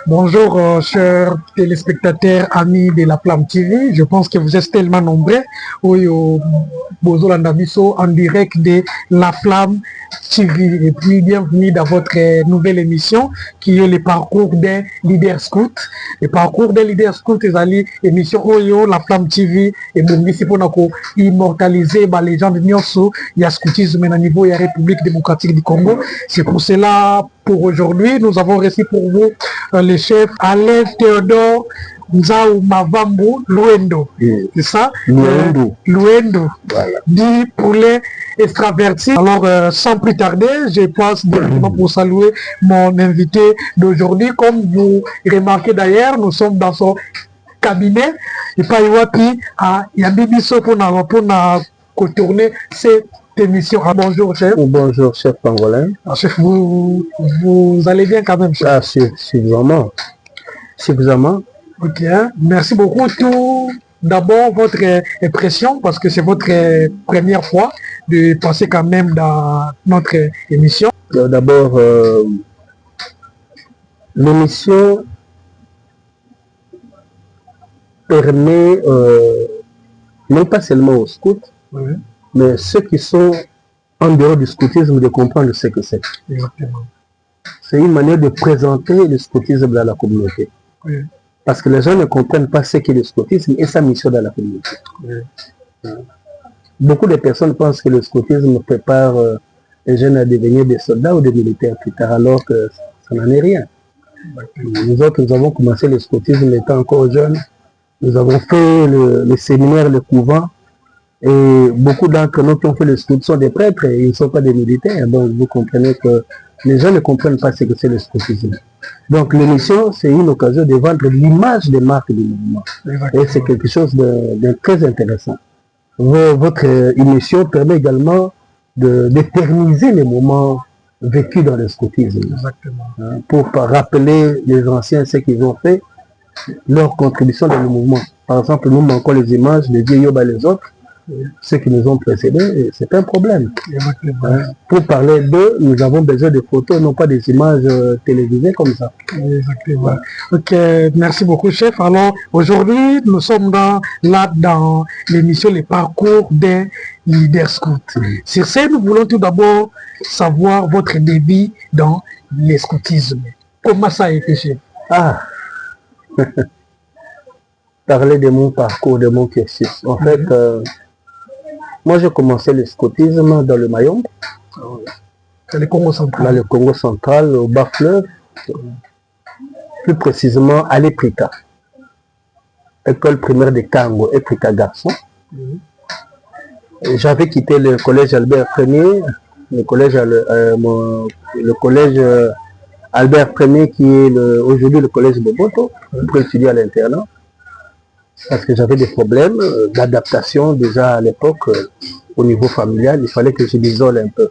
Bonjour, chers téléspectateurs, amis de la Flamme TV. Je pense que vous êtes tellement nombreux. Au Bozo Landabiso en direct de la Flamme TV. Et puis, bienvenue dans votre nouvelle émission qui est le parcours des leaders scouts. Le parcours des leaders scouts, c'est une émission Oyo, la Flamme TV. Et bon, ici, pour nous immortaliser les gens de Nyonso, il y a scoutisme à niveau de la République démocratique du Congo. C'est pour cela, pour aujourd'hui, nous avons reçu pour vous le chef Alain Théodore Nzao Mavambo Luendo. C'est ça? Luendo. Voilà. Dit poulet extraverti. Alors, sans plus tarder, je passe directement pour saluer mon invité d'aujourd'hui. Comme vous remarquez d'ailleurs, nous sommes dans son cabinet. Et pas Iwapi, il y a Bibiso pour contourner cette émission. Ah, bonjour, chef. Bonjour, chef pangolin. Ah, chef, vous allez bien quand même, chef? Ah, suffisamment. Suffisamment. Ok, merci beaucoup. Tout d'abord, votre impression, parce que c'est votre première fois de passer quand même dans notre émission. D'abord, l'émission permet non pas seulement aux scouts, mais ceux qui sont en dehors du scoutisme de comprendre ce que c'est. Exactement. C'est une manière de présenter le scoutisme dans la communauté. Oui. Parce que les gens ne comprennent pas ce qu'est le scoutisme et sa mission dans la communauté. Oui. Beaucoup de personnes pensent que le scoutisme prépare les jeunes à devenir des soldats ou des militaires plus tard, alors que ça n'en est rien. Nous autres, nous avons commencé le scoutisme étant encore jeunes. Nous avons fait le séminaire, le couvent. Et beaucoup d'entre nous qui ont fait le scout sont des prêtres et ils ne sont pas des militaires. Donc vous comprenez que les gens ne comprennent pas ce que c'est le scoutisme. Donc l'émission, c'est une occasion de vendre l'image des marques du mouvement. Et c'est quelque chose de très intéressant. Votre émission permet également d'éterniser les moments vécus dans le scoutisme. Exactement. Pour rappeler les anciens ce qu'ils ont fait, leur contribution dans le mouvement. Par exemple, nous manquons les images des vieux Yoba et les autres, ceux qui nous ont précédés, c'est un problème. Pour parler d'eux, nous avons besoin de photos, non pas des images télévisées comme ça. Exactement. Ok, merci beaucoup, chef. Alors, aujourd'hui, nous sommes dans l'émission Les parcours des leaders scouts. Sur ce, nous voulons tout d'abord savoir votre début dans le scoutisme. Comment ça a été, chef? Parler de mon parcours, de mon cursus. En fait, moi j'ai commencé le scoutisme dans le Mayombe. Dans le Congo central. Dans le Congo central, au bas-fleuve. Plus précisément à l'Eprika. École primaire de Kango, Eprika garçon. J'avais quitté le collège Albert Ier, le collège Albert Ier qui est aujourd'hui le collège Boboto, pour étudier à l'internat. Parce que j'avais des problèmes d'adaptation déjà à l'époque au niveau familial. Il fallait que je m'isole un peu.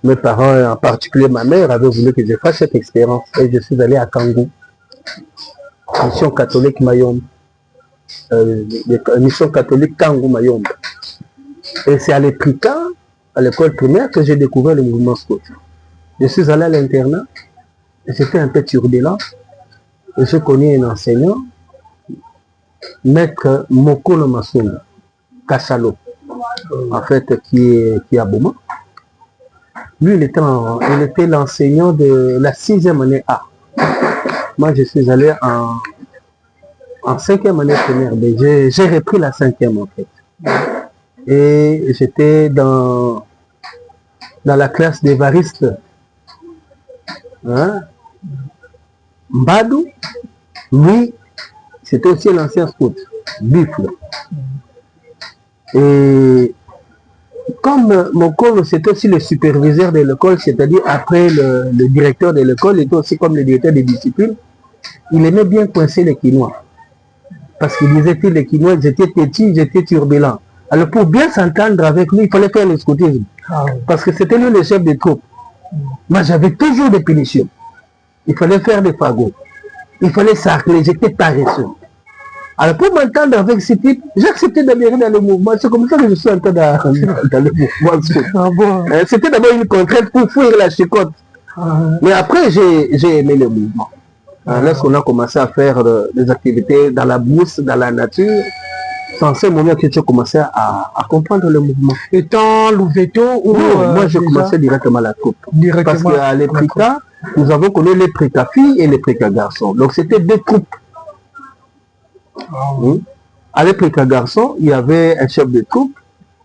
Mes parents, en particulier ma mère, avaient voulu que je fasse cette expérience. Et je suis allé à Kangou, mission catholique Mayombe. Mission catholique Kangou Mayombe. Et c'est à l'Eprika, à l'école primaire, que j'ai découvert le mouvement scout. Je suis allé à l'internat. J'étais un peu turbulent. Et je connais un enseignant, Maître Mokono Massouna, Kassalo, en fait, qui est à Boma. Lui, il était l'enseignant de la 6e année A. Moi, je suis allé en 5e année primaire. J'ai repris la 5e, en fait. Et j'étais dans la classe d'Évariste. Mbadou, lui, c'était aussi l'ancien scout, Buffle. Et comme Mokolo, c'était aussi le superviseur de l'école, c'est-à-dire après le directeur de l'école, il était aussi comme le directeur des disciplines, il aimait bien coincer les Quinois. Parce qu'il disait que les Quinois, j'étais petit, j'étais turbulent. Alors pour bien s'entendre avec lui, il fallait faire le scoutisme. Parce que c'était lui le chef des troupes. Moi, j'avais toujours des punitions. Il fallait faire des fagots. Il fallait s'arcler, j'étais paresseux. Alors pour m'entendre avec ce type, j'ai accepté d'adhérer dans le mouvement. C'est comme ça que je suis entré dans le mouvement. C'était d'abord une contrainte pour fuir la chicotte. Mais après, j'ai aimé le mouvement. Lorsqu'on a commencé à faire des activités dans la brousse, dans la nature, c'est en ce moment que j'ai commencé à comprendre le mouvement. Étant l'Ouveto ou... moi, j'ai commencé directement la troupe. Parce qu'à l'Eprika, nous avons connu l'Eprika filles et l'Eprika garçons. Donc, c'était deux troupes. À l'Eprika garçon, il y avait un chef de troupe.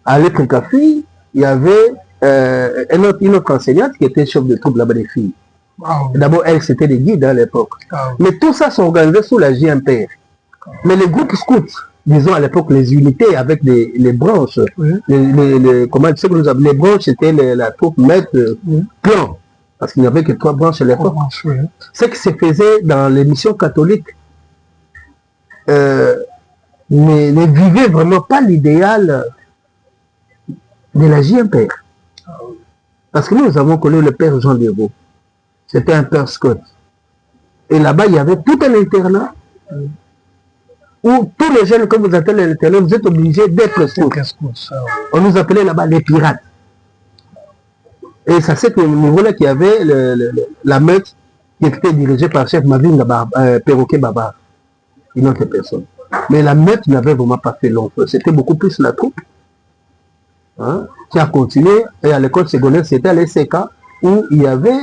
À l'Eprika filles, il y avait une autre enseignante qui était chef de troupe là-bas des filles. D'abord, elle, c'était des guides à l'époque. Mais tout ça s'organisait sous la JMPR. Mais les groupes scouts, disons à l'époque les unités avec les branches, comment tu sais que nous avons les branches, c'était la troupe maître plan, parce qu'il n'y avait que 3 branches à l'époque. Ce qui se faisait dans les missions catholiques ne vivait vraiment pas l'idéal de la JMPR. Parce que nous avons connu le père Jean Devaux. C'était un père Scott. Et là-bas, il y avait tout un internat où tous les jeunes, comme vous appelez l'internat, vous êtes obligés d'être scouts. On nous appelait là-bas les pirates. Et c'est à ce niveau-là qu'il y avait la meute qui était dirigée par le chef Mavinga Perroquet Babar, une autre personne. Mais la meute n'avait vraiment pas fait long feu. C'était beaucoup plus la troupe qui a continué. Et à l'école secondaire, c'était à l'ECK où il y avait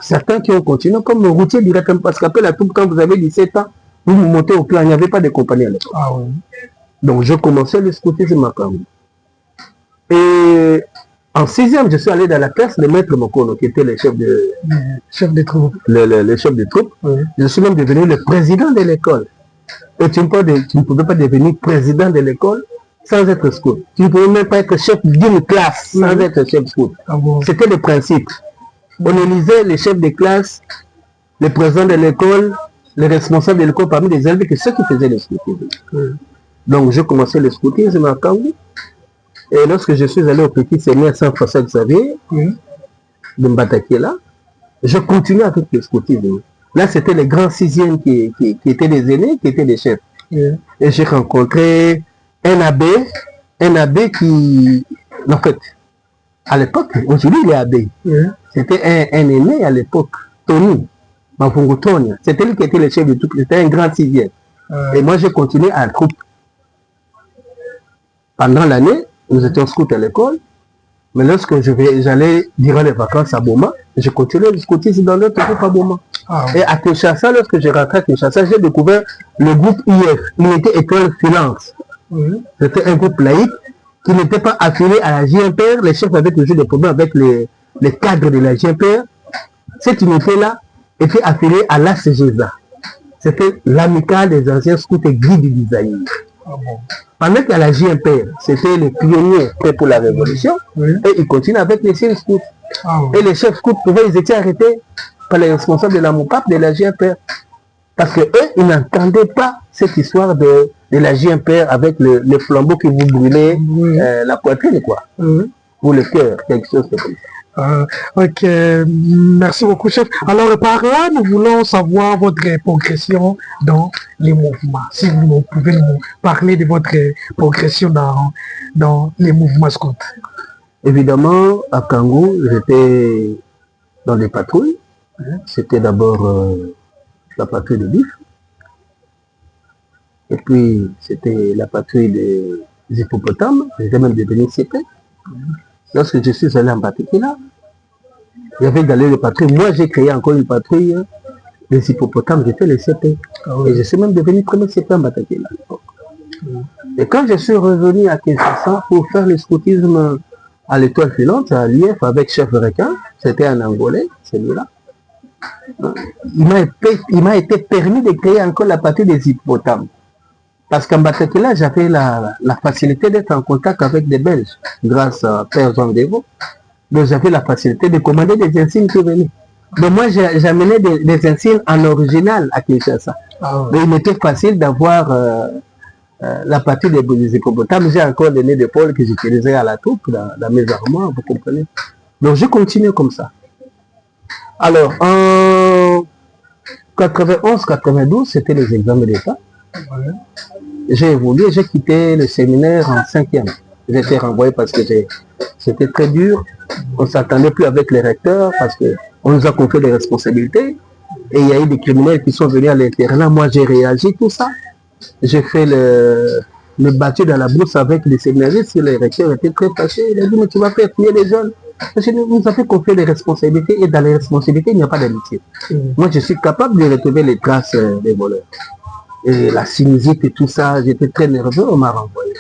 certains qui ont continué comme le routier directement. Parce qu'après la troupe, quand vous avez 17 ans, vous montez au plan, il n'y avait pas de compagnie à l'époque. Donc je commençais le scoutisme à Kangu. Et en 6e, je suis allé dans la classe de Maître Mokono, qui était le chef de troupe. Le chef de troupe. Je suis même devenu le président de l'école. Et tu ne pouvais pas devenir président de l'école sans être scout. Tu ne pouvais même pas être chef d'une classe sans être chef scout. C'était le principe. On élisait les chefs de classe, le président de l'école, les responsables de l'école parmi les élèves, que ceux qui faisaient le scoutisme. Donc j'ai commencé le scoutisme à Kangu. Et lorsque je suis allé au petit séminaire Saint-François Xavier, de Mbatakela, je continuais avec le scoutisme. Là, c'était les grands 6e qui étaient des aînés, qui étaient des chefs. Et j'ai rencontré un abbé qui, en fait, à l'époque, aujourd'hui il est abbé. C'était un aîné à l'époque, Tony, Mafungu Tonia. C'était lui qui était le chef de tout, c'était un grand 6e. Et moi, j'ai continué à la troupe. Pendant l'année, nous étions scouts à l'école, mais lorsque j'allais durant les vacances à Boma, je continuais le scoutisme dans l'autre groupe à Boma. Et à Kinshasa, lorsque j'ai rentré à Kinshasa, j'ai découvert le groupe IF, Unité Étoile Finance. C'était un groupe laïque qui n'était pas affilié à la JMPR. Les chefs avaient toujours des problèmes avec les cadres de la JMPR. Cette unité-là était affiliée à l'ACGESA. C'était l'amicale des anciens scouts et guides du Zaïre. Pendant qu'à la JMPR, c'était les pionniers prêts pour la révolution, et ils continuent avec les chefs scouts. Et les chefs scouts, ils étaient arrêtés par les responsables de la MOPAP, de la JMPR. Parce qu'eux, ils n'entendaient pas cette histoire de la JMPR avec le flambeau qui vous brûlait la poitrine, quoi. Ou le cœur, quelque chose comme ça. Ok, merci beaucoup, chef. Alors, par là, nous voulons savoir votre progression dans les mouvements. Si vous pouvez nous parler de votre progression dans les mouvements scouts. Évidemment, à Kangu, j'étais dans des patrouilles. C'était d'abord la patrouille de Bif. Et puis, c'était la patrouille des hippopotames. J'étais même devenu CP. Lorsque je suis allé en Batekela, il y avait d'aller les patrouilles. Moi, j'ai créé encore une patrouille des hippopotames. J'ai fait les CP. Et je suis même devenu premier CP en Batekela à l'époque. Et quand je suis revenu à Kinshasa pour faire le scoutisme à l'étoile filante, à l'IF avec chef requin, c'était un Angolais, celui-là. Il m'a été permis de créer encore la patrouille des hippopotames. Parce qu'en Batekela, j'avais la facilité d'être en contact avec des Belges, grâce à Père Jean Devaux. Donc j'avais la facilité de commander des insignes qui venaient. Donc moi, j'amenais des insignes en original à Kinshasa. Mais il m'était facile d'avoir la partie des hippopotames. J'ai encore des nez d'épaule que j'utilisais à la troupe, dans mes armoires, vous comprenez. Donc je continue comme ça. Alors, en 91-92, c'était les examens d'État. J'ai évolué, j'ai quitté le séminaire en 5e. J'ai été renvoyé parce que c'était très dur. On ne s'attendait plus avec les recteurs parce qu'on nous a confié des responsabilités. et il y a eu des criminels qui sont venus à l'internat. Moi, j'ai réagi, tout ça. J'ai fait le battu dans la brousse avec les séminaristes. Le recteur était très fâché. Il a dit, mais tu vas faire tuer les jeunes. Nous avons confié les responsabilités et dans les responsabilités, il n'y a pas d'amitié. Moi, je suis capable de retrouver les traces des voleurs. Et la sinusite et tout ça, j'étais très nerveux, on m'a renvoyé.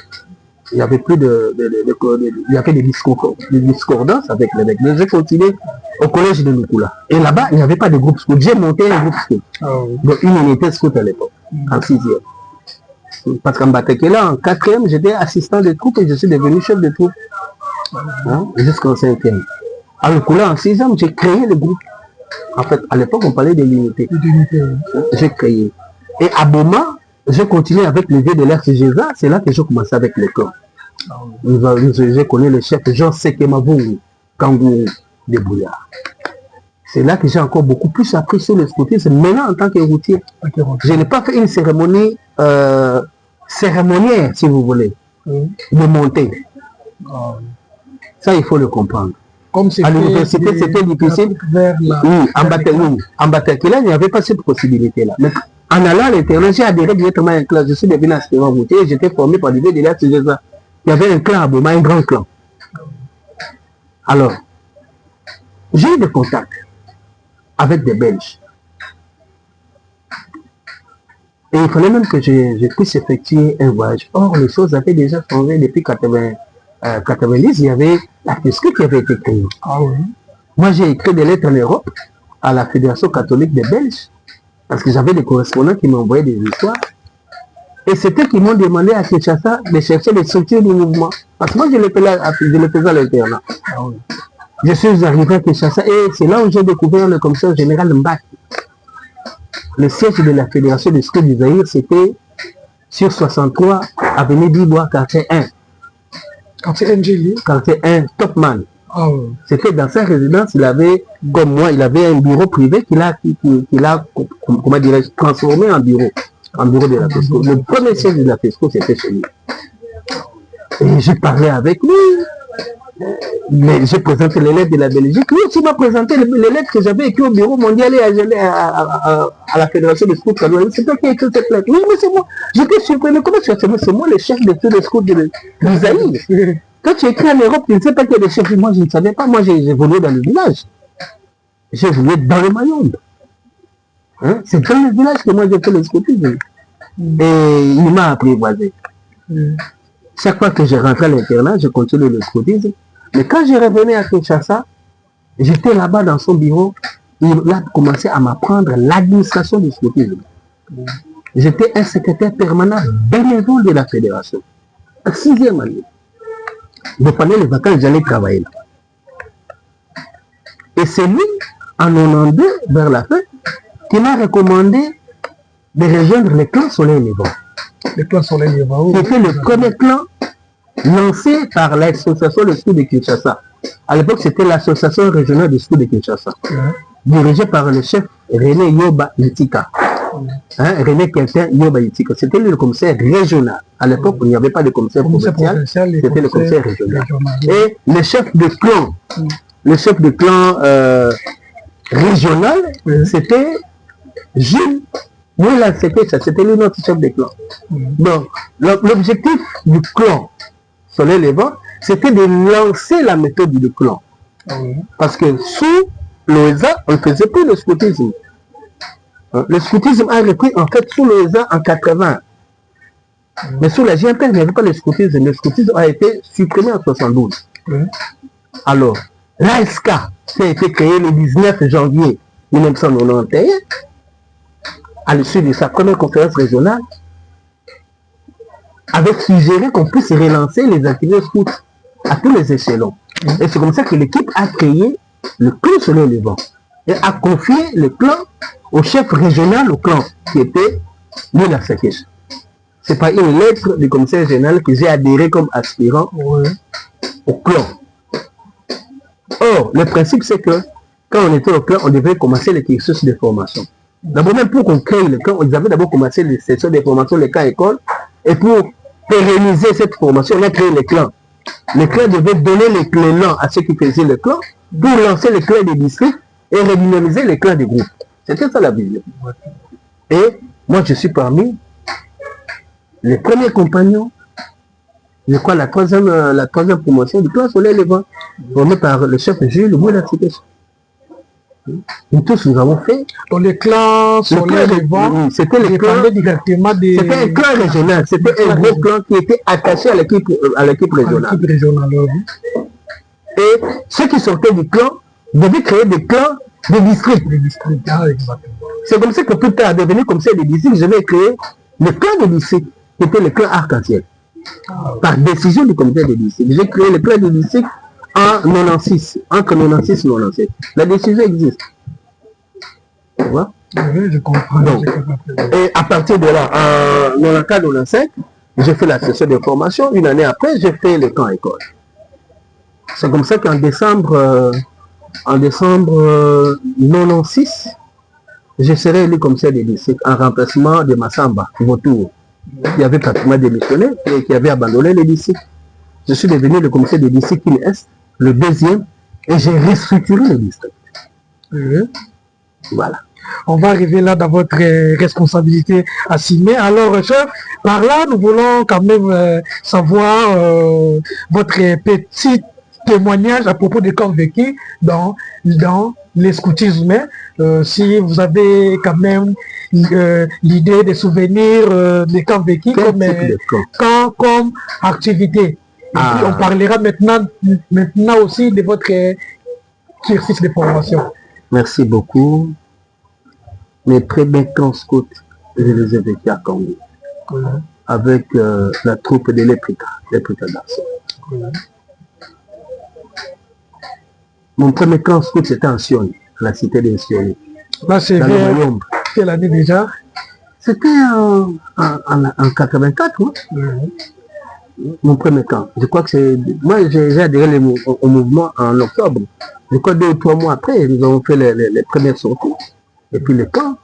Il y avait plus il y avait des discordances avec les mecs. Mais j'ai continué au collège de Nicolas. Et là-bas, il n'y avait pas de groupe scout. J'ai monté un groupe scout. Donc, une unité scout à l'époque, en 6e. Parce qu'en Batekela, en 4e, j'étais assistant de troupe et je suis devenu chef de troupe. Hein, jusqu'en 5e. À Nicolas, en 6e, j'ai créé le groupe. En fait, à l'époque, on parlait de l'unité. J'ai créé. Et à Boma, j'ai continué avec le vieux de l'RCGSA. C'est là que j'ai commencé avec les clans. J'ai connu le chef Jean Sekemavungu, Kangou de Bouillard. C'est là que j'ai encore beaucoup plus appris sur le scoutisme. Maintenant, en tant que routier, je n'ai pas fait une cérémonie cérémoniaire, si vous voulez, de montée. Ça, il faut le comprendre. Comme à l'université, c'était difficile. Oui, en Batekela, il n'y avait pas cette possibilité-là. Mais en allant à l'internat, j'ai adhéré directement à un clan. Je suis devenu aspirant routier et j'étais formé par l'idée de l'RCGSA. Il y avait un clan à Boma, un grand clan. Alors, j'ai eu des contacts avec des Belges. Et il fallait même que je puisse effectuer un voyage. Or, les choses avaient déjà changé depuis 90. Il y avait la FESCO qui avait été créée. Moi, j'ai écrit des lettres en Europe à la Fédération catholique des Belges parce que j'avais des correspondants qui m'envoyaient des histoires. Et c'était qu'ils m'ont demandé à Kinshasa de chercher les structures du mouvement. Parce que moi, je le faisais à l'internat. Je suis arrivé à Kinshasa et c'est là où j'ai découvert le commissaire général Mbaki. Le siège de la Fédération des Scouts du Zaïre, c'était sur 63, avenue d'Ibois, quartier 1. Quartier 1, Topman. C'était dans sa résidence, il avait, comme moi, il avait un bureau privé qu'il a comment dirais-je, transformé en bureau de la FESCO. Le premier siège de la FESCO, c'était chez lui. Et j'ai parlé avec lui. Mais j'ai présenté les lettres de la Belgique. Lui aussi m'a présenté les lettres que j'avais écrites au bureau mondial et à la Fédération des Scouts. C'est toi qui as écrit cette lettre. Oui, mais c'est moi. J'étais surpris. Mais comment c'est moi le chef de tous les scouts du Zaïre? Quand tu écris en Europe, tu ne sais pas qu'il y a des chefs. Moi, je ne savais pas. Moi, j'ai évolué dans le village. J'ai évolué dans le Mayombe. Hein? C'est dans le village que moi j'ai fait le scoutisme. Et il m'a apprivoisé. Chaque fois que je rentrais à l'internat, je continuais le scoutisme. Mais quand je revenais à Kinshasa, j'étais là-bas dans son bureau. Il a commencé à m'apprendre l'administration du scoutisme. J'étais un secrétaire permanent bénévole de la fédération. En 6e année. Donc pendant les vacances, j'allais travailler là. Et c'est lui, en 92, vers la fin, qui m'a recommandé de rejoindre les clans Soleil-Levant. Les clans Soleil-Levant, oui. C'était le premier clan lancé par l'association des scouts de Kinshasa. À l'époque, c'était l'association régionale des scouts de Kinshasa, dirigée par le chef René Yoba Itika. René Quentin Yoba Itika. C'était le commissaire régional. À l'époque, il n'y avait pas de commissaire provincial, c'était le commissaire régional. Et le chef de clan, régional, c'était Gilles. Moi, là, c'était lui notre chef de clan. Donc, l'objectif du clan Soleil-Levant, c'était de lancer la méthode du clan. Parce que sous l'OESA, on ne faisait plus le scoutisme. Le scoutisme a repris en fait sous l'OESA en 80. Mais sous la GMP, il n'y avait pas le scoutisme. Le scoutisme a été supprimé en 72. Alors, l'ASK, qui a été créé le 19 janvier 1991, à l'issue de sa première conférence régionale, avait suggéré qu'on puisse relancer les activités scouts à tous les échelons. Et c'est comme ça que l'équipe a créé le clan Soleil-Levant et a confié le clan au chef régional au clan, qui était Lula Sekesh. C'est par une lettre du commissaire général que j'ai adhéré comme aspirant au clan. Or, le principe c'est que quand on était au clan, on devait commencer le cursus de formation. D'abord, même pour qu'on crée le camp, ils avaient d'abord commencé les sessions de formation, les camps écoles. Et pour pérenniser cette formation, on a créé les clans. Les clans devaient donner les clés à ceux qui faisaient le clan pour lancer les clans des districts et redynamiser les clans des groupes. C'était ça la vision. Et moi, je suis parmi les premiers compagnons. Je crois la troisième promotion du plan Soleil Levant, formée par le chef Jules Mouila. Nous tous, nous avons fait. Dans les clans Soleil Levant, c'était le clan directement des... C'était un clan régional. C'était un gros clan qui était attaché à l'équipe régionale. Et ceux qui sortaient du clan devaient créer des clans de districts. C'est comme ça que plus tard, devenu comme ça des districts, je vais créer le clan de district, qui était le clan Arc-en-Ciel. Par décision du comité de district. J'ai créé le clan de district en 96, entre 96 et 97. La décision existe. Tu vois? Oui, je comprends. Donc, et à partir de là, en 94-95, j'ai fait la session de formation. Une année après, j'ai fait le camp école. C'est comme ça qu'en décembre 96, je serai élu commissaire des districts en remplacement de Massamba, Vautour, qui avait pratiquement démissionné et qui avait abandonné les districts. Je suis devenu le commissaire des districts Est, le deuxième, et j'ai restructuré le district. Voilà. On va arriver là dans votre responsabilité assignée. Alors, chef, par là, nous voulons quand même savoir votre petit témoignage à propos des camps vécus dans les scoutismes. Si vous avez quand même l'idée de souvenirs des camps vécus comme activité. Et puis on parlera maintenant aussi de votre exercice de formation. Merci beaucoup. Mes premiers camps scouts, je les ai vécus à Congo. Avec la troupe de l'Éprika garçons. Mon premier camp scout, c'était en Sioni, la cité de Sioni. Là, c'est quelle année déjà? C'était en 84, hein? Mon premier camp. Je crois que c'est... Moi, j'ai adhéré au mouvement en octobre. Je crois 2 ou 3 mois après, nous avons fait les premières sorties. Et puis le camp,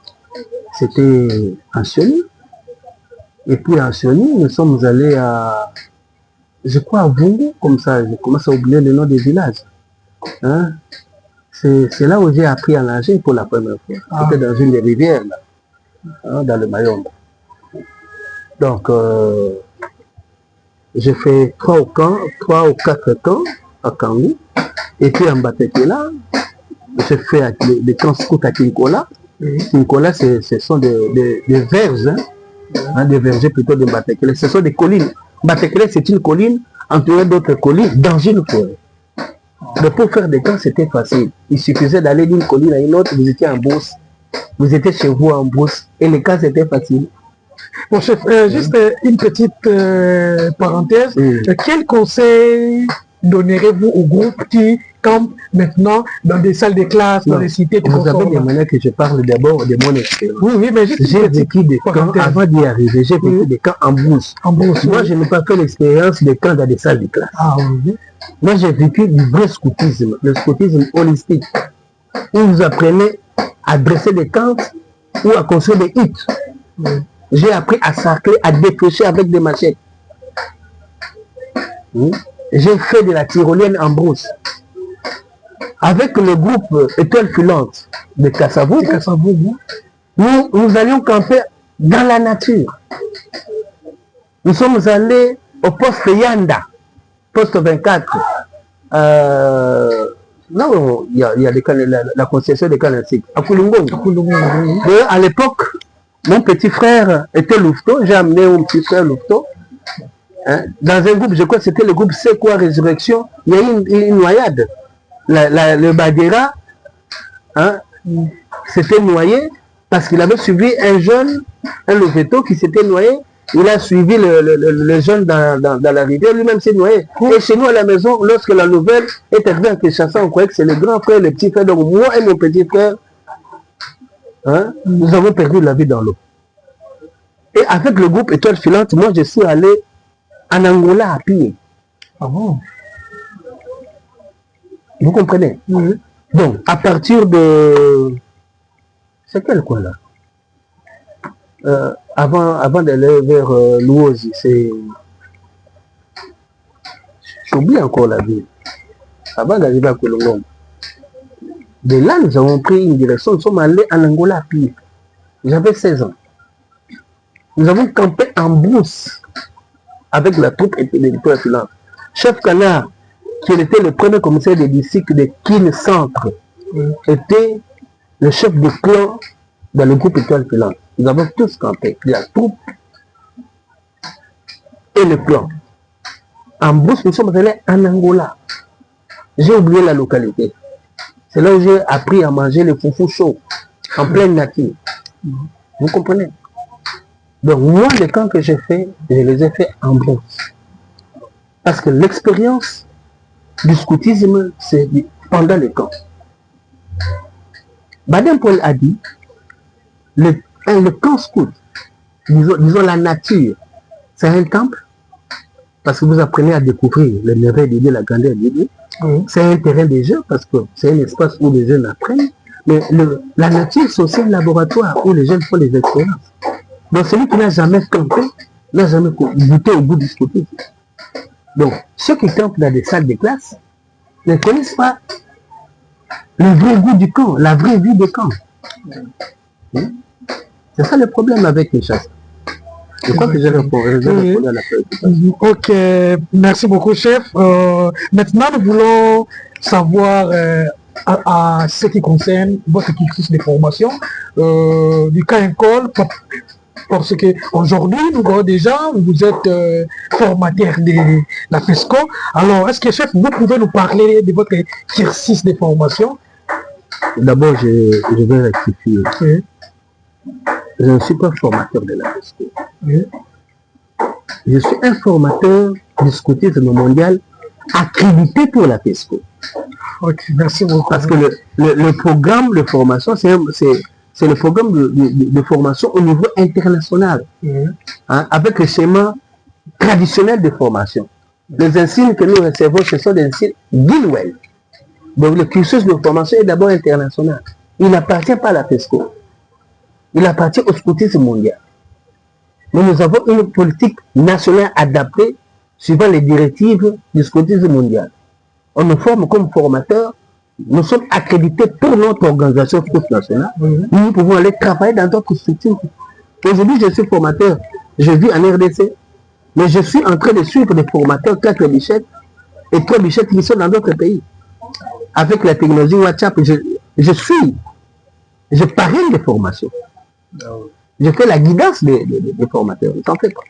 c'était en Sioni. Et puis en Sioni, nous sommes allés à... Je crois à Vungu, comme ça, je commence à oublier le nom des villages. Hein? C'est là où j'ai appris à nager pour la première fois. C'était dans une des rivières, là, hein, dans le Mayombe. Donc, j'ai fait 3 ou 4 camps à Kangou. Et puis en Batekela, j'ai fait des camps scouts à Kinkola. Kinkola, ce sont des verges, hein, des vergers plutôt de Batekela. Ce sont des collines. Batekela, c'est une colline entourée d'autres collines dans une forêt. Mais pour faire des camps, c'était facile. Il suffisait d'aller d'une colline à une autre, vous étiez en brousse. Vous étiez chez vous en brousse. Et les camps, c'était facile. Bon, chef, juste une petite parenthèse. Quel conseil donnerez-vous au groupe qui campent maintenant dans des salles de classe, dans les cités? Vous avez demandé que je parle d'abord de mon expérience. Oui, mais j'ai vécu des camps avant d'y arriver. J'ai vécu des camps en brousse. Moi, je n'ai pas fait l'expérience des camps dans des salles de classe. Moi, j'ai vécu du vrai scoutisme, le scoutisme holistique, où vous apprenez à dresser des tentes ou à construire des huttes. J'ai appris à sarcler, à dépêcher avec des machettes. J'ai fait de la tyrolienne en brousse. Avec le groupe Étoile Filante de Kassavou, nous allions camper dans la nature. Nous sommes allés au poste Yanda, poste 24. Non, il y a la concession des canadiens à Koulungongo. À l'époque, mon petit frère était louveteau. J'ai amené mon petit frère louveteau. Hein, dans un groupe, je crois que c'était le groupe C'est quoi Résurrection. Il y a eu une noyade. Le Baguera, hein, s'était noyé parce qu'il avait suivi un jeune, un louveteau qui s'était noyé. Il a suivi le jeune dans la rivière, lui-même s'est noyé. Et chez nous à la maison, lorsque la nouvelle est arrivée à Kinshasa, on croyait que c'est le grand frère, le petit frère. Donc moi et mon petit frère, hein, nous avons perdu la vie dans l'eau. Et avec le groupe Étoile Filante, moi je suis allé en Angola à pied. Ah bon? Vous comprenez? Donc, à partir de... C'est quel coin là? Avant d'aller vers Louosi, c'est... J'oublie encore la ville. Avant d'arriver à Kolongon. De là, nous avons pris une direction. Nous sommes allés en Angola à pied. J'avais 16 ans. Nous avons campé en brousse avec la troupe épidémique filante. Chef Canard, qui était le premier commissaire des districts de Kin Centre, était le chef de clan dans le groupe Étoile Filante. Nous avons tous campé, la troupe et le clan. En brousse, nous sommes allés en Angola. J'ai oublié la localité. C'est là où j'ai appris à manger les foufous chauds, en pleine nature. Vous comprenez? Donc, moi, les camps que j'ai fait, je les ai faits en brousse. Parce que l'expérience du scoutisme, c'est pendant les camps. Baden-Powell a dit, le camp scout, disons la nature, c'est un temple, parce que vous apprenez à découvrir le merveille de Dieu, la grandeur de Dieu. C'est un terrain de jeu, parce que c'est un espace où les jeunes apprennent. Mais la nature, c'est aussi un laboratoire où les jeunes font des expériences. Donc celui qui n'a jamais campé, n'a jamais goûté au goût du scoutisme. Donc, ceux qui campent dans des salles de classe ne connaissent pas le vrai goût du camp, la vraie vie du camp. C'est ça le problème avec les chasseurs. Je crois que j'ai répondu à la préoccupation. Ok, merci beaucoup, chef. Maintenant, nous voulons savoir, à ce qui concerne votre cursus de formation, du cas école, parce qu'aujourd'hui, nous voyons déjà, vous êtes formateur de la FESCO. Alors, est-ce que, chef, vous pouvez nous parler de votre cursus de formation? D'abord, je vais rectifier. Je ne suis pas formateur de la FESCO. Je suis un formateur du scoutisme mondial accrédité pour la FESCO. Ok, merci beaucoup. Parce que le programme de formation, c'est le programme de formation au niveau international, avec le schéma traditionnel de formation. Les insignes que nous recevons, ce sont des insignes Gilwell. Donc le cursus de formation est d'abord international. Il n'appartient pas à la FESCO. Il appartient au scoutisme mondial. Mais nous avons une politique nationale adaptée suivant les directives du scoutisme mondial. On nous forme comme formateurs. Nous sommes accrédités pour notre organisation scout nationale. Nous pouvons aller travailler dans d'autres structures. Aujourd'hui, je suis formateur. Je vis en RDC. Mais je suis en train de suivre des formateurs 4 bichettes et 3 bichettes qui sont dans d'autres pays. Avec la technologie WhatsApp, je parraine des formations. Je fais la guidance des formateurs. Ne t'en fais pas.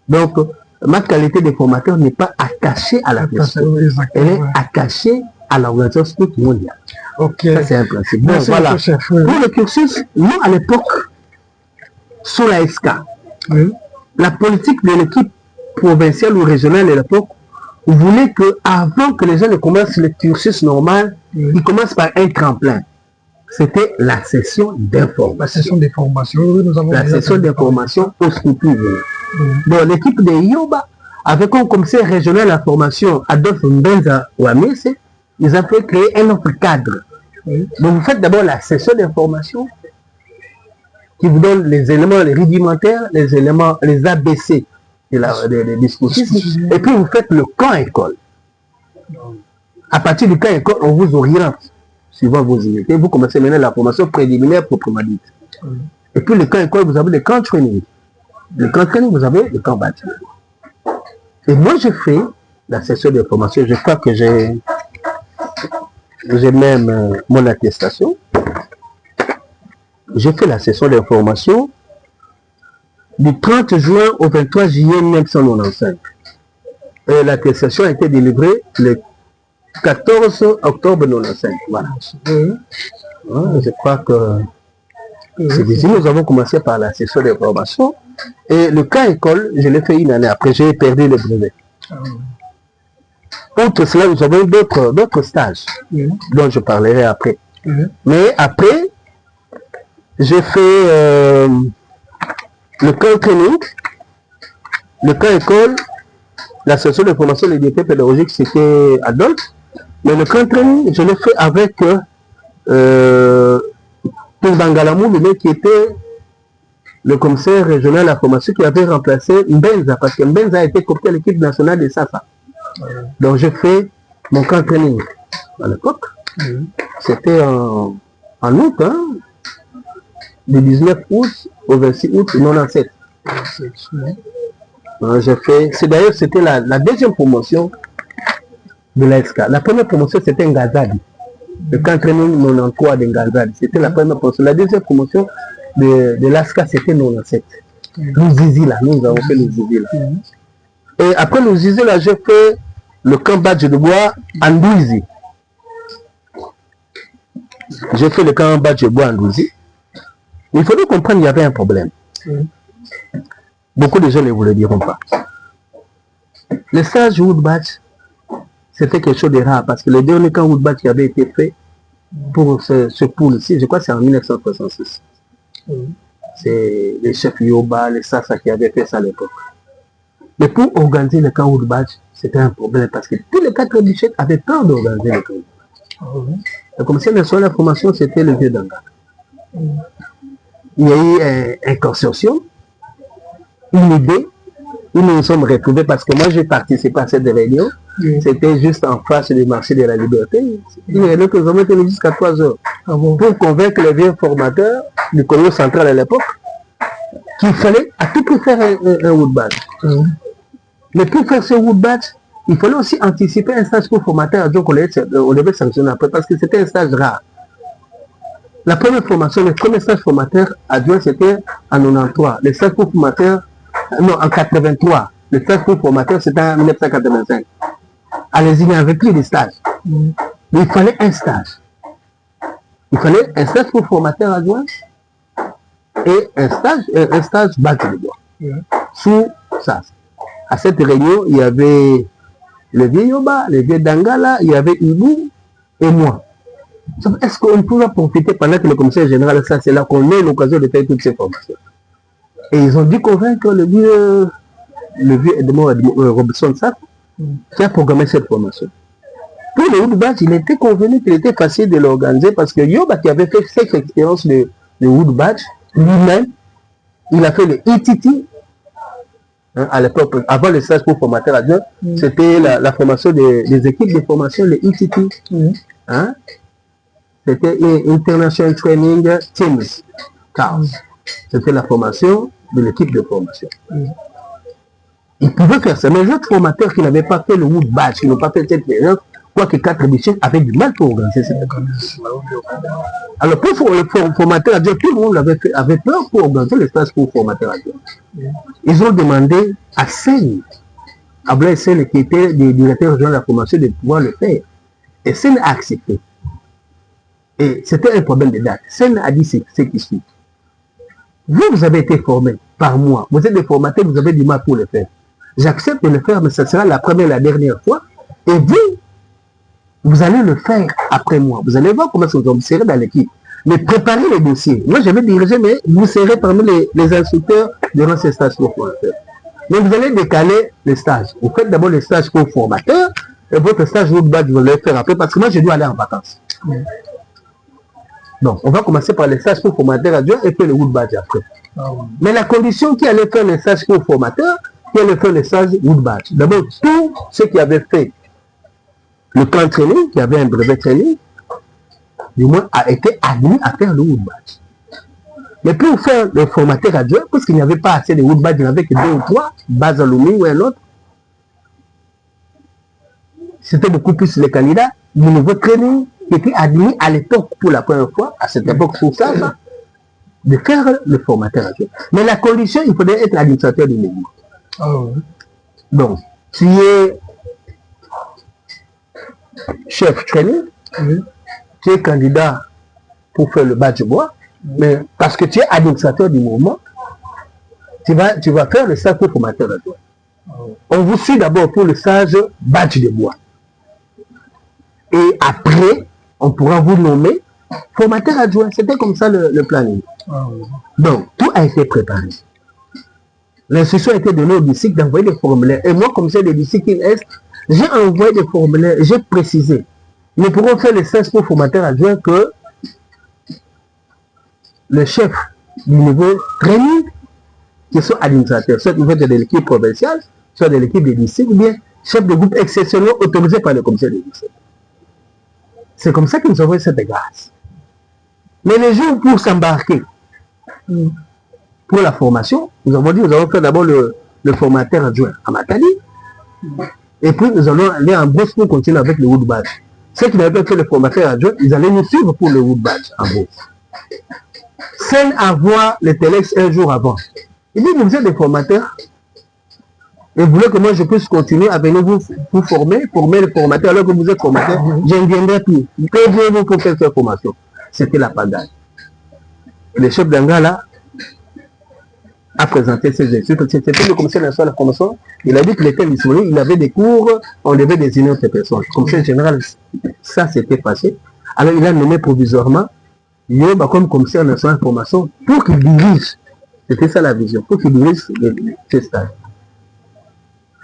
Donc, ma qualité de formateur n'est pas attachée à la FESCO. Elle est attachée à l'organisation scout mondiale. Ok. Ça, c'est un principe. Bon, voilà. Chef, pour le cursus, nous, à l'époque, sous la SK, la politique de l'équipe provinciale ou régionale à l'époque voulait qu'avant que les gens ne commencent le cursus normal, ils commencent par un tremplin. C'était la session d'information. La session d'information. La session d'information au scoutisme. Donc l'équipe de Yoba, avec un commissaire régional à la formation, Adolphe Mbenza Ouamese, ils ont fait créer un autre cadre. Donc vous faites d'abord la session d'information qui vous donne les éléments rudimentaires, les éléments, les ABC des scoutisme, et puis vous faites le camp école. À partir du camp école, on vous oriente suivant vos unités. Vous commencez maintenant la formation préliminaire proprement dite. Et puis le camp école, vous avez le camp training. Le camp training, vous avez le camp bâtiment. Et moi, je fais la session de formation. Je crois que j'ai même mon attestation. J'ai fait la session d'information du 30 juin au 23 juillet 1995. Et l'attestation a été délivrée le 14 octobre 1995. Voilà. Je crois que c'est ici. Nous avons commencé par la session d'information. Et le cas école, je l'ai fait une année après. J'ai perdu le brevet. Outre cela, nous avons d'autres stages dont je parlerai après. Mais après, j'ai fait le camp training, le camp école, la session de formation de l'unité pédagogique, c'était Adolphe. Mais le camp training, je l'ai fait avec Bangalamou, le mec qui était le commissaire régional à la formation qui avait remplacé Mbenza, parce que Mbenza a été coopté à l'équipe nationale de Safa. Donc j'ai fait mon camp training à l'époque. C'était en août, hein, du 19 août au 26 août 97. J'ai fait, c'était la deuxième promotion de l'ASK. La première promotion, c'était Ngazadi. Le camp training 93 de Ngazadi. C'était la première promotion. La deuxième promotion de l'ASK, c'était 97. Nous Zizi là, nous avons fait le Zizi là. Et après le Zizi là, j'ai fait le camp Badge de Bois à Ndouizi. J'ai fait le camp Badge de Bois à Ndouizi. Il fallait comprendre qu'il y avait un problème. Beaucoup de gens ne vous le diront pas. Le stage Wood Badge, c'était quelque chose de rare parce que le dernier camp Wood Badge qui avait été fait pour ce pool-ci, je crois que c'est en 1966. C'est les chefs Yoba, les Sassa qui avaient fait ça à l'époque. Mais pour organiser le camp Wood Badge, c'était un problème parce que tous les 4 bichets avaient peur d'organiser le camp Wood Badge. La commission nationale de la formation, c'était le vieux Danga. Il y a eu un consortium, une idée, où nous nous sommes retrouvés parce que moi j'ai participé à cette réunion. C'était juste en face du marché de la liberté. Une réunion que nous avons tenue jusqu'à 3 heures pour convaincre les vieux formateurs du Congo central à l'époque qu'il fallait à tout prix faire un Wood Badge. Mais pour faire ce Wood Badge, il fallait aussi anticiper un stage pour formateur adjoint qu'on devait sanctionner après parce que c'était un stage rare. La première formation, le premier stage formateur adjoint, c'était en 93. Le stage pour formateur, non, en 83. Le stage pour formateur, c'était en 1985. Allez-y, il n'y avait plus de stage. Mais il fallait un stage. Il fallait un stage pour formateur adjoint et un stage Badge de Bois. Sous ça. À cette réunion, il y avait le vieux Yoba, le vieux Dangala, il y avait Ibou et moi. Est-ce qu'on pourra profiter pendant que le commissaire général, ça c'est là qu'on ait l'occasion de faire toutes ces formations. Et ils ont dû convaincre le vieux Edmond Robinson Sapp qui a programmé cette formation. Pour le Wood Badge, il était convenu qu'il était facile de l'organiser parce que Yoba qui avait fait cette expérience de Wood Badge, lui-même, il a fait le ITT. À l'époque, avant le stage pour formateur adjoint, c'était la formation des équipes de formation, le ITT. C'était International Training Teams. C'était la formation de l'équipe de formation. Ils pouvaient faire ça, mais les autres formateurs qui n'avaient pas fait le Wood Badge, qui n'ont pas fait cette période, quoique 4 bichets avaient du mal pour organiser cette organisation. Alors pour le formateur adjoint, tout le monde avait peur pour organiser le stage pour formateur adjoint. Ils ont demandé à Sen, à Blaise Sen, qui était le directeur régional de la formation, de pouvoir le faire. Et Sen a accepté. Et c'était un problème de date. Sen a dit ce qui suit. Vous avez été formé par moi. Vous êtes des formateurs, vous avez du mal pour le faire. J'accepte de le faire, mais ce sera la première et la dernière fois. Et vous allez le faire après moi. Vous allez voir comment vous serez dans l'équipe. Mais préparez les dossiers. Moi, je vais diriger, mais vous serez parmi les instructeurs durant ces stages pour formateurs. Donc, vous allez décaler les stages. Vous faites d'abord les stages pour formateurs, et votre stage Wood Badge, vous allez le faire après, parce que moi, je dois aller en vacances. Donc, on va commencer par les stages pour formateurs adjoints et puis le Wood Badge après. Mais la condition qui allait faire les stages pour formateurs, qui allait faire les stages Wood Badge. D'abord, tous ceux qui avaient fait le plan training, qui avait un brevet training, du moins, a été admis à faire le Wood Badge. Mais pour faire le formateur adjoint, parce qu'il n'y avait pas assez de Wood Badge, il n'y avait que 2 ou 3, base alumni ou un autre, c'était beaucoup plus les candidats du nouveau training qui étaient admis à l'époque pour la première fois, à cette époque pour ça, de faire le formateur adjoint. Mais la condition, il faudrait être administrateur du mouvement. Donc, tu es chef training, tu es candidat pour faire le badge bois, mais parce que tu es administrateur du mouvement, tu vas faire le stage pour formateur adjoint. On vous suit d'abord pour le stage badge de bois. Et après, on pourra vous nommer formateur adjoint. C'était comme ça le planning. Donc, tout a été préparé. L'instruction a été donnée au district d'envoyer des formulaires. Et moi, comme c'est le district Est, j'ai envoyé des formulaires, j'ai précisé. Nous pourrons faire le stage pour formateur adjoint que le chef du niveau training, qui sont administrateurs, soit au fait de l'équipe provinciale, soit de l'équipe des districts, ou bien chef de groupe exceptionnel autorisé par le commissaire des districts. C'est comme ça que nous avons eu cette grâce. Mais les jours pour s'embarquer pour la formation, nous avons dit, nous allons faire d'abord le formateur adjoint à Matadi. Et puis nous allons aller en Beauce pour continuer avec le Wood Badge. Ceux qui n'avaient pas fait le formateur adjoint, ils allaient nous suivre pour le Wood Badge en Beauce. Sans avoir les Telex un jour avant. Il dit, vous êtes des formateurs. Et vous voulez que moi je puisse continuer à venir vous former les formateurs alors que vous êtes formateur. Je ne viendrai plus. Prévenez-vous pour faire cette formation. C'était la pagaille. Le chef d'Angala a présenté ses études. C'était le commissaire national de la formation. Il a dit qu'il était disponible. Il avait des cours. On devait désigner ces personnes. Le commissaire général, ça s'était passé. Alors il a nommé provisoirement Yoba comme commissaire national de formation pour qu'il dirige. C'était ça la vision. Pour qu'il dirige ces stages.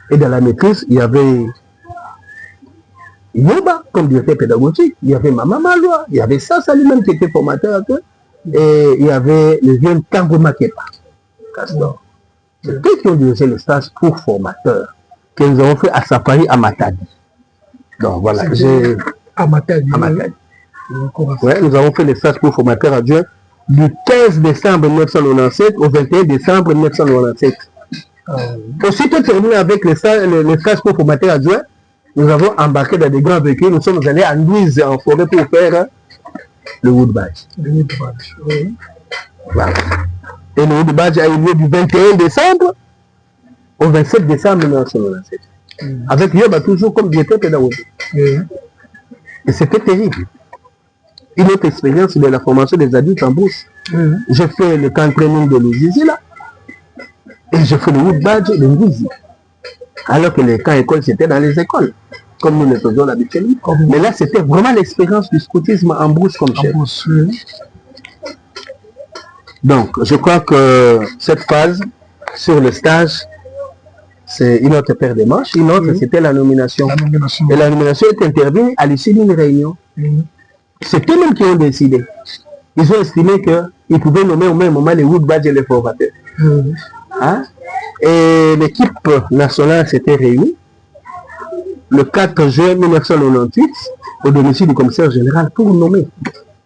Et dans la maîtrise, il y avait Yoba comme directeur pédagogique, il y avait Maman Maloua, il y avait Sassa lui-même qui était formateur, et il y avait le jeune Tambo Makepa, Castor. C'est eux qui ont dirigé le stage pour formateurs que nous avons fait à Safari à Matadi. Donc voilà, à Matadi. Ouais, nous avons fait le stage pour formateurs adjoints du 15 décembre 1997 au 21 décembre 1997. Aussitôt terminé avec le stage pour formateur adjoint, nous avons embarqué dans des grands véhicules. Nous sommes allés à Louise en forêt pour faire le Wood Badge. Le Wood Badge, oui. Voilà. Et le Wood Badge a eu lieu du 21 décembre au 27 décembre 1997. Avec Yoba toujours comme directeur pédagogique. Et c'était terrible. Une autre expérience de la formation des adultes en Beauce. J'ai fait le camp training de Louisizi là. Et j'ai fait le Wood Badge de Louisizi. Alors que les camps écoles, c'était dans les écoles. Comme nous le faisions d'habitude. Mais là, c'était vraiment l'expérience du scoutisme en Beauce comme chef. Donc, je crois que cette phase sur le stage, c'est une autre paire de manches. Une autre, c'était la nomination. Et la nomination est intervenue à l'issue d'une réunion. C'est eux-mêmes qui ont décidé. Ils ont estimé qu'ils pouvaient nommer au même moment les Wood Badge et les formateurs. Hein? Et l'équipe nationale s'était réunie le 4 juin 1998 au domicile du commissaire général pour nommer.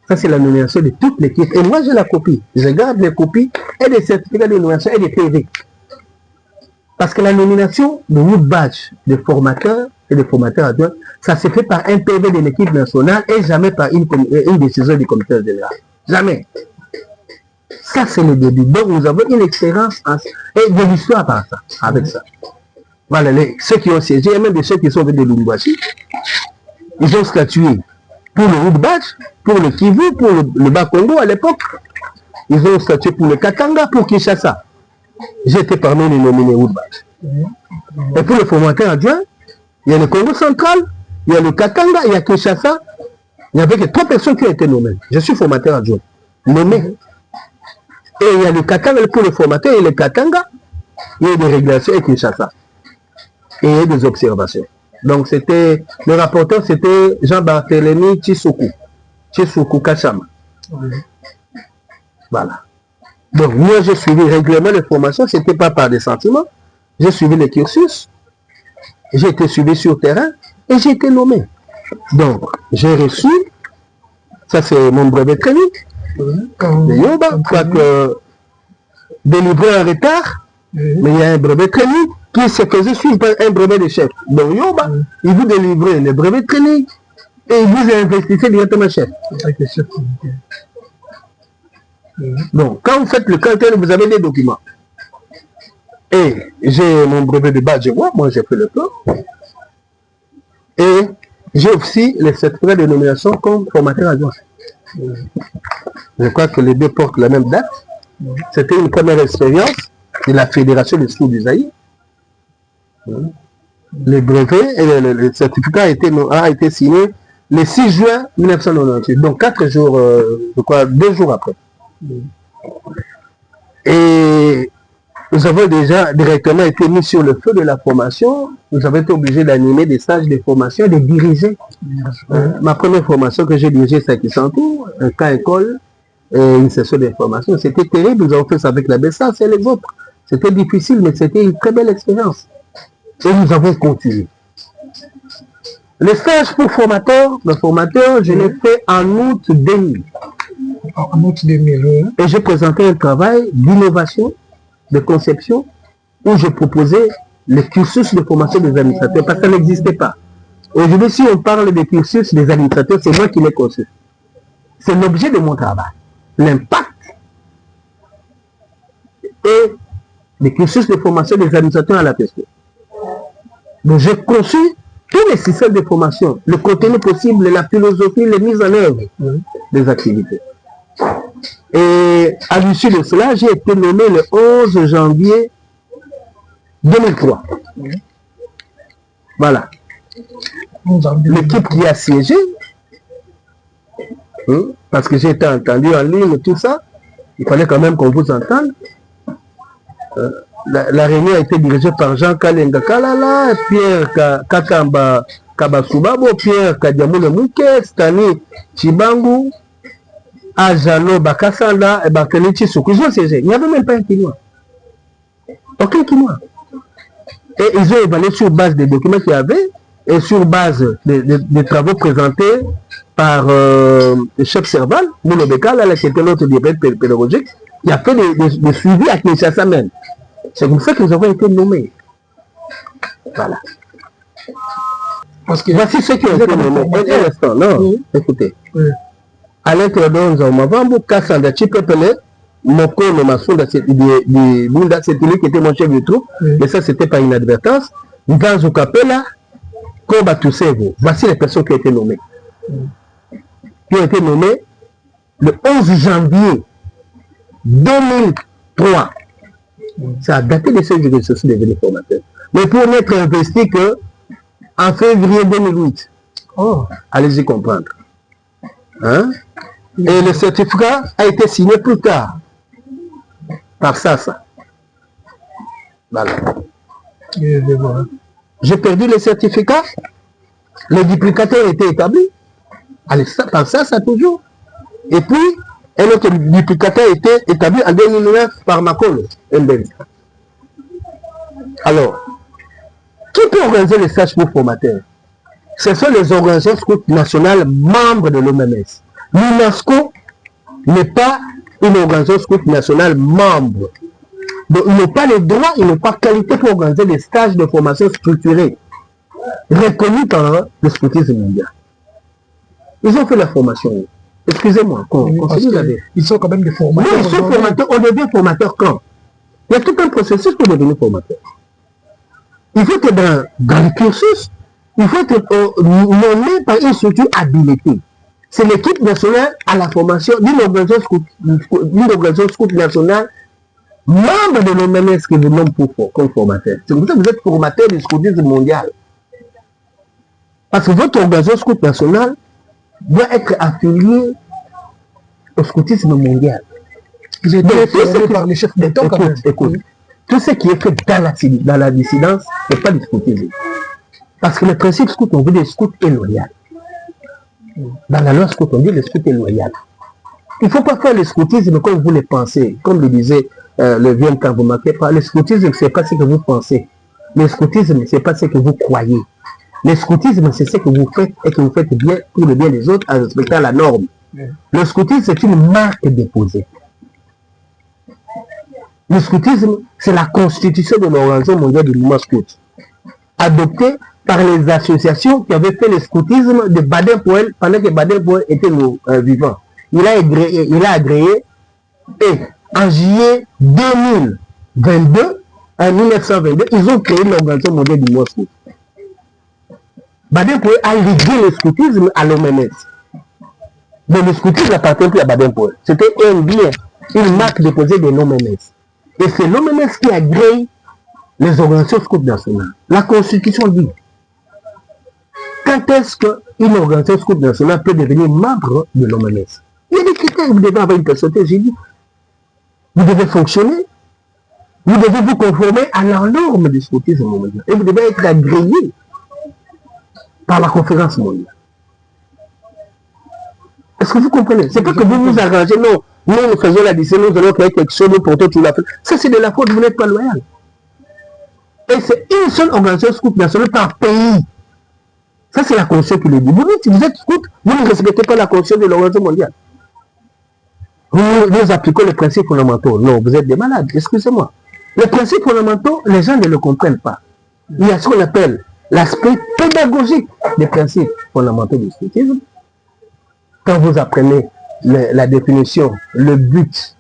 Ça, c'est la nomination de toute l'équipe. Et moi, j'ai la copie. Je garde les copies et des certificats de nomination et des PV. Parce que la nomination de Wood Badge des formateurs et des formateurs adjoints, ça se fait par un PV de l'équipe nationale et jamais par une décision du commissaire général. Jamais. Ça, c'est le début. Donc, nous avons une expérience et de l'histoire par ça, avec ça. Voilà, ceux qui ont siégé, et même de ceux qui sont venus de Lumbashi, ils ont statué pour le Wood Badge, pour le Kivu, pour le Bas-Congo à l'époque. Ils ont statué pour le Katanga, pour Kinshasa. J'étais parmi les nominés Wood Badge. Et pour le formateur adjoint, il y a le Congo central, il y a le Katanga, il y a Kinshasa. Il n'y avait que 3 personnes qui ont été nommées. Je suis formateur adjoint, nommé. Et il y a le Katanga pour le formateur et le Katanga, il y a des régulations et Kinshasa. Et il y a des observations. Donc c'était, le rapporteur c'était Jean-Barthélemy Tshisoukou Kachama. Voilà. Donc moi j'ai suivi régulièrement les formations, c'était pas par des sentiments. J'ai suivi les cursus, j'ai été suivi sur terrain et j'ai été nommé. Donc j'ai reçu, ça c'est mon brevet clinique. De Yoba, quoique délivré en retard, mais il y a un brevet training qui se faisait suivre par un brevet de chef. Donc Yoba, il vous délivrait le brevet de training et il vous investissait directement chef. Donc quand vous faites le calcul, vous avez des documents. Et j'ai mon brevet de badge, moi j'ai fait le plan. Et j'ai aussi les certificats de nomination comme formateur adjoint. Je crois que les deux portent la même date. C'était une première expérience de la Fédération des schools du Zaïre. Le brevet et le certificat a été signé le 6 juin 1998, donc 4 jours, je crois 2 jours après. Et nous avons déjà directement été mis sur le feu de la formation. Nous avons été obligés d'animer des stages de formation, de diriger. Ma première formation que j'ai dirigée, c'est à Kisantou, un cas école, et une session de formation. C'était terrible, nous avons fait ça avec la BESAS et les autres. C'était difficile, mais c'était une très belle expérience. Et nous avons continué. Le stage pour formateur, je l'ai fait en août 2000. En août 2000, oui. Et j'ai présenté un travail d'innovation, de conception, où je proposais le cursus de formation des administrateurs, parce que ça n'existait pas. Aujourd'hui, si on parle des cursus des administrateurs, c'est moi qui l'ai conçu. C'est l'objet de mon travail. L'impact et les cursus de formation des administrateurs à la PSP. Donc j'ai conçu tous les systèmes de formation, le contenu possible, la philosophie, les mises en œuvre des activités. Et à l'issue de cela, j'ai été nommé le 11 janvier 2003. Voilà. L'équipe qui a siégé, parce que j'ai été entendu en ligne, tout ça, il fallait quand même qu'on vous entende. La réunion a été dirigée par Jean Kalenga Kalala, Pierre Kakamba Kabasubabo, Pierre Kadiamoule Mouke, Stani Chibangu, Ajalo Bakasanda et Bakanichi Soukou. Ils ont siégé. Il n'y avait même pas un Kinois. Aucun Kinois. Et ils ont évalué sur base des documents qu'il y avait et sur base des travaux présentés par le chef Serval, Moulo Bekala, qui était notre directeur pédagogique. Il a fait des suivis à Kinshasa même. C'est comme ça que nous avons été nommés. Voilà. Parce que voici ceux qui ont été nommés. Un instant, non, oui. Écoutez. Oui. Alain Théodore Nzamavambu, Kassanda Chipepele, Moko Nomasunda, c'est lui qui était mon chef de troupe, mais ça c'était pas une inadvertance. Nganzo Kapela, Komba Tusevo. Voici les personnes qui ont été nommées. Qui ont été nommées le 11 janvier 2003. Ça a daté de ce que je suis devenu formateur. Mais pour n'être investi que en février 2008. Oh. Allez-y comprendre. Hein? Et le certificat a été signé plus tard par ça. Voilà. J'ai perdu le certificat. Le duplicateur a été établi. Allez, par ça toujours. Et puis, un autre duplicateur a été établi en 2009 par Makolo. Alors, qui peut organiser les stages pour formateurs? Ce sont les organisations scouts nationales membres de l'OMS. L'UNESCO n'est pas une organisation scout nationale membre. Donc, ils n'ont pas les droits, ils n'ont pas qualité pour organiser des stages de formation structurés, reconnus par le scoutisme mondial. Ils ont fait la formation. Excusez-moi, ils sont quand même des formateurs. Non, ils sont formateurs. On devient formateur quand? Il y a tout un processus pour devenir formateur. Il faut que dans le cursus, il faut être nommé par une structure habilitée. C'est l'équipe nationale à la formation d'une organisation scout nationale, membre de l'OMS qui vous nomme comme formateur. C'est pour ça que vous êtes formateur du scoutisme mondial. Parce que votre organisation scout nationale doit être affilié au scoutisme mondial. J'ai été formé par les chefs d'État quand même. Écoute, tout ce qui est fait dans la dissidence n'est pas du scoutisme. Parce que le principe scout, on veut des scouts et loyaux. Dans la loi scout, on dit le scout est loyal. Il ne faut pas faire le scoutisme comme vous le pensez. Comme le disait le vieux quand vous ne marquez pas. Le scoutisme, ce n'est pas ce que vous pensez. Le scoutisme, ce n'est pas ce que vous croyez. Le scoutisme, c'est ce que vous faites et que vous faites bien pour le bien des autres en respectant la norme. Le scoutisme, c'est une marque déposée. Le scoutisme, c'est la constitution de l'Organisation mondiale du mouvement scout, adoptée par les associations qui avaient fait le scoutisme de Baden-Powell pendant que Baden-Powell était vivant. Il a agréé et en juillet 2022, en 1922, ils ont créé l'Organisation mondiale du mouvement scout. Baden-Powell a ligué le scoutisme à l'OMS. Mais le scoutisme n'appartient plus à Baden-Powell. C'était un bien, une marque déposée de l'OMS. Et c'est l'OMS qui agrée les organisations scouts nationales. La Constitution dit, quand est-ce qu'une organisation scout nationale peut devenir membre de l'OMS? Il y a des critères, vous devez avoir une personnalité, j'ai dit. Vous devez fonctionner, vous devez vous conformer à la norme du scoutisme mondial. Et vous devez être agréé par la conférence mondiale. Est-ce que vous comprenez? C'est pas que vous nous arrangez, non. Nous faisons la décision, nous allons créer quelque chose, nous portons tout la faute. Ça, c'est de la faute, vous n'êtes pas loyal. Et c'est une seule organisation scout nationale par pays. Ça, c'est la Constitution qui le dit. Vous dites, vous êtes scout, vous ne respectez pas la Constitution de l'Organisation mondiale. Vous appliquez les principes fondamentaux. Non, vous êtes des malades, excusez-moi. Les principes fondamentaux, les gens ne le comprennent pas. Il y a ce qu'on appelle l'aspect pédagogique des principes fondamentaux du scoutisme. Quand vous apprenez la définition, le but,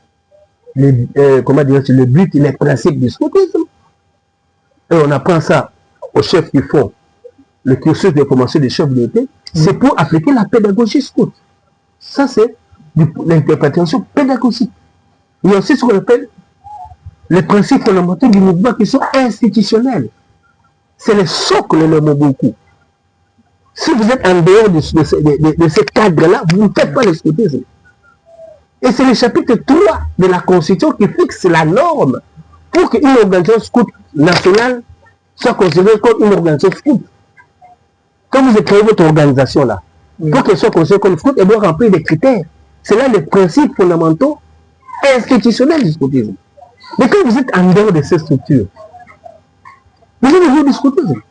le but et les principes du scoutisme, et on apprend ça aux chefs qui font le cursus de formation des chefs d'unité, c'est pour appliquer la pédagogie scout. Ça, c'est l'interprétation pédagogique. Il y a aussi ce qu'on appelle les principes fondamentaux du mouvement qui sont institutionnels. C'est le socle le beaucoup. Si vous êtes en dehors de ce cadre-là, vous ne faites pas le scoutisme. Et c'est le chapitre 3 de la Constitution qui fixe la norme pour qu'une organisation scout nationale soit considérée comme une organisation scout. Quand vous créez votre organisation-là, pour qu'elle soit considérée comme scout, elle doit remplir des critères. C'est là les principes fondamentaux institutionnels du scoutisme. Mais quand vous êtes en dehors de ces structures, vous avez besoin du scoutisme.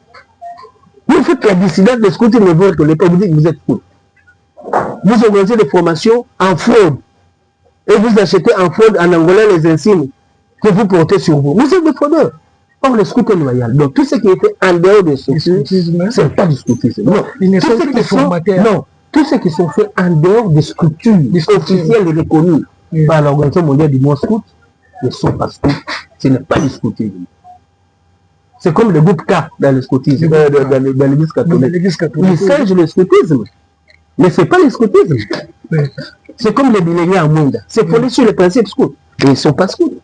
Vous faites la dissidence de scoutisme, vous dites que vous êtes scout. Vous organisez des formations en fraude. Et vous achetez en fraude en Angola les insignes que vous portez sur vous. Vous êtes des fraudeurs. Or, le scout est loyal. Donc, tout ce qui est fait en dehors de ce ce n'est pas du scoutisme. Non. Non. Tous ceux qui sont faits en dehors des structures officielles et reconnues par l'Organisation mondiale du monde scout ne sont pas scouts. Ce n'est pas du scoutisme. C'est comme le groupe K dans le scoutisme, dans l'Église catholique. Ils singent le scoutisme. Mais ce n'est pas le scoutisme. C'est comme les délégués en monde. C'est fondé sur les principes scouts. Mais ils ne sont pas scouts.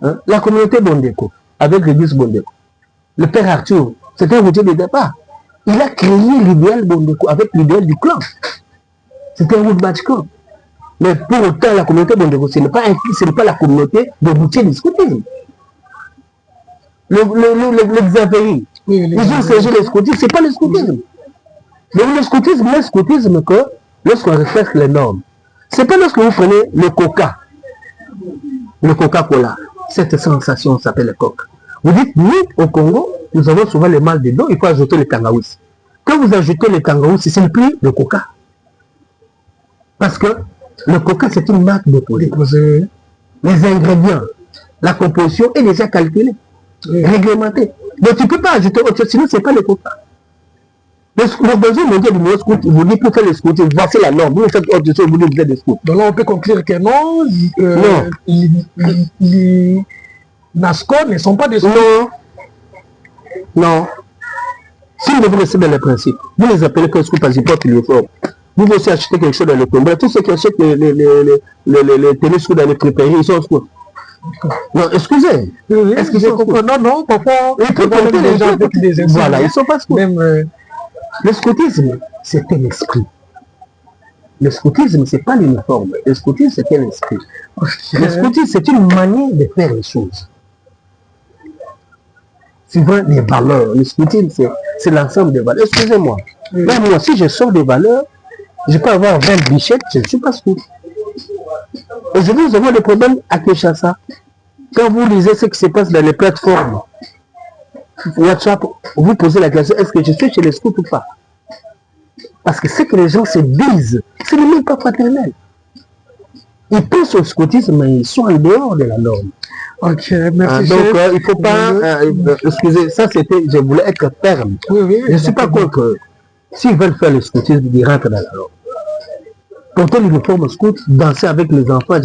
Hein? La communauté Bondeko, avec l'église Bondeko, le père Arthur, c'était un routier de départ. Il a créé l'idéal Bondeko avec l'idéal du clan. C'était un woodmatch clan. Mais pour autant, la communauté Bondeko, ce n'est pas la communauté de routiers du scoutisme. Le Xavéry, ils ont sergé le scoutisme, ce n'est pas le scoutisme. Mais le scoutisme que lorsqu'on respecte les normes, ce n'est pas lorsque vous prenez le Coca-Cola, cette sensation s'appelle le coq. Vous dites, nous, au Congo, nous avons souvent le mal de dos, il faut ajouter le tangaous. Quand vous ajoutez le tangaous, ce n'est plus le coca. Parce que le coca, c'est une marque de produit. Les ingrédients, la composition est déjà calculée, réglementée. Donc tu ne peux pas ajouter autre chose, sinon ce n'est pas le coca. L'Organisation mondiale du monde scout, vous dit pour faire le scoutisme, voici la norme. Vous faites autre chose, vous dites que vous êtes des scouts. Donc là, on peut conclure que non, les NASCO ne sont pas des scouts. Non. Si vous restez dans les principes, vous les appelez que scouts parce qu'ils portent l'uniforme. Vous pouvez aussi acheter quelque chose dans le combat. Tous ceux qui achètent les téléscouts dans les prépairies, ils sont scouts. Non, excusez. Est-ce qu'ils sont scouts? Non, parfois, ils peuvent porter les gens avec des insignes. Voilà, ils ne sont pas scouts. Le scoutisme, c'est un esprit. Le scoutisme, ce n'est pas l'uniforme. Le scoutisme, c'est un esprit. Le scoutisme, c'est une manière de faire les choses. Suivant les valeurs. Le scoutisme, c'est l'ensemble des valeurs. Excusez-moi. Même moi, si je sors des valeurs, je peux avoir 20 bichettes, je ne suis pas scout. Aujourd'hui, nous avons des problèmes à Kinshasa. Quand vous lisez ce qui se passe dans les plateformes, WhatsApp, vous posez la question, est-ce que je suis chez les scouts ou pas? Parce que ce que les gens se disent, ce n'est même pas fraternel. Ils pensent au scoutisme, mais ils sont en dehors de la norme. Ok, merci. Donc, il ne faut pas... excusez, ça c'était... Je voulais être ferme. Oui, je ne suis pas contre... S'ils veulent faire le scoutisme, ils rentrent dans la norme. Porter l'uniforme scout, danser avec les enfants,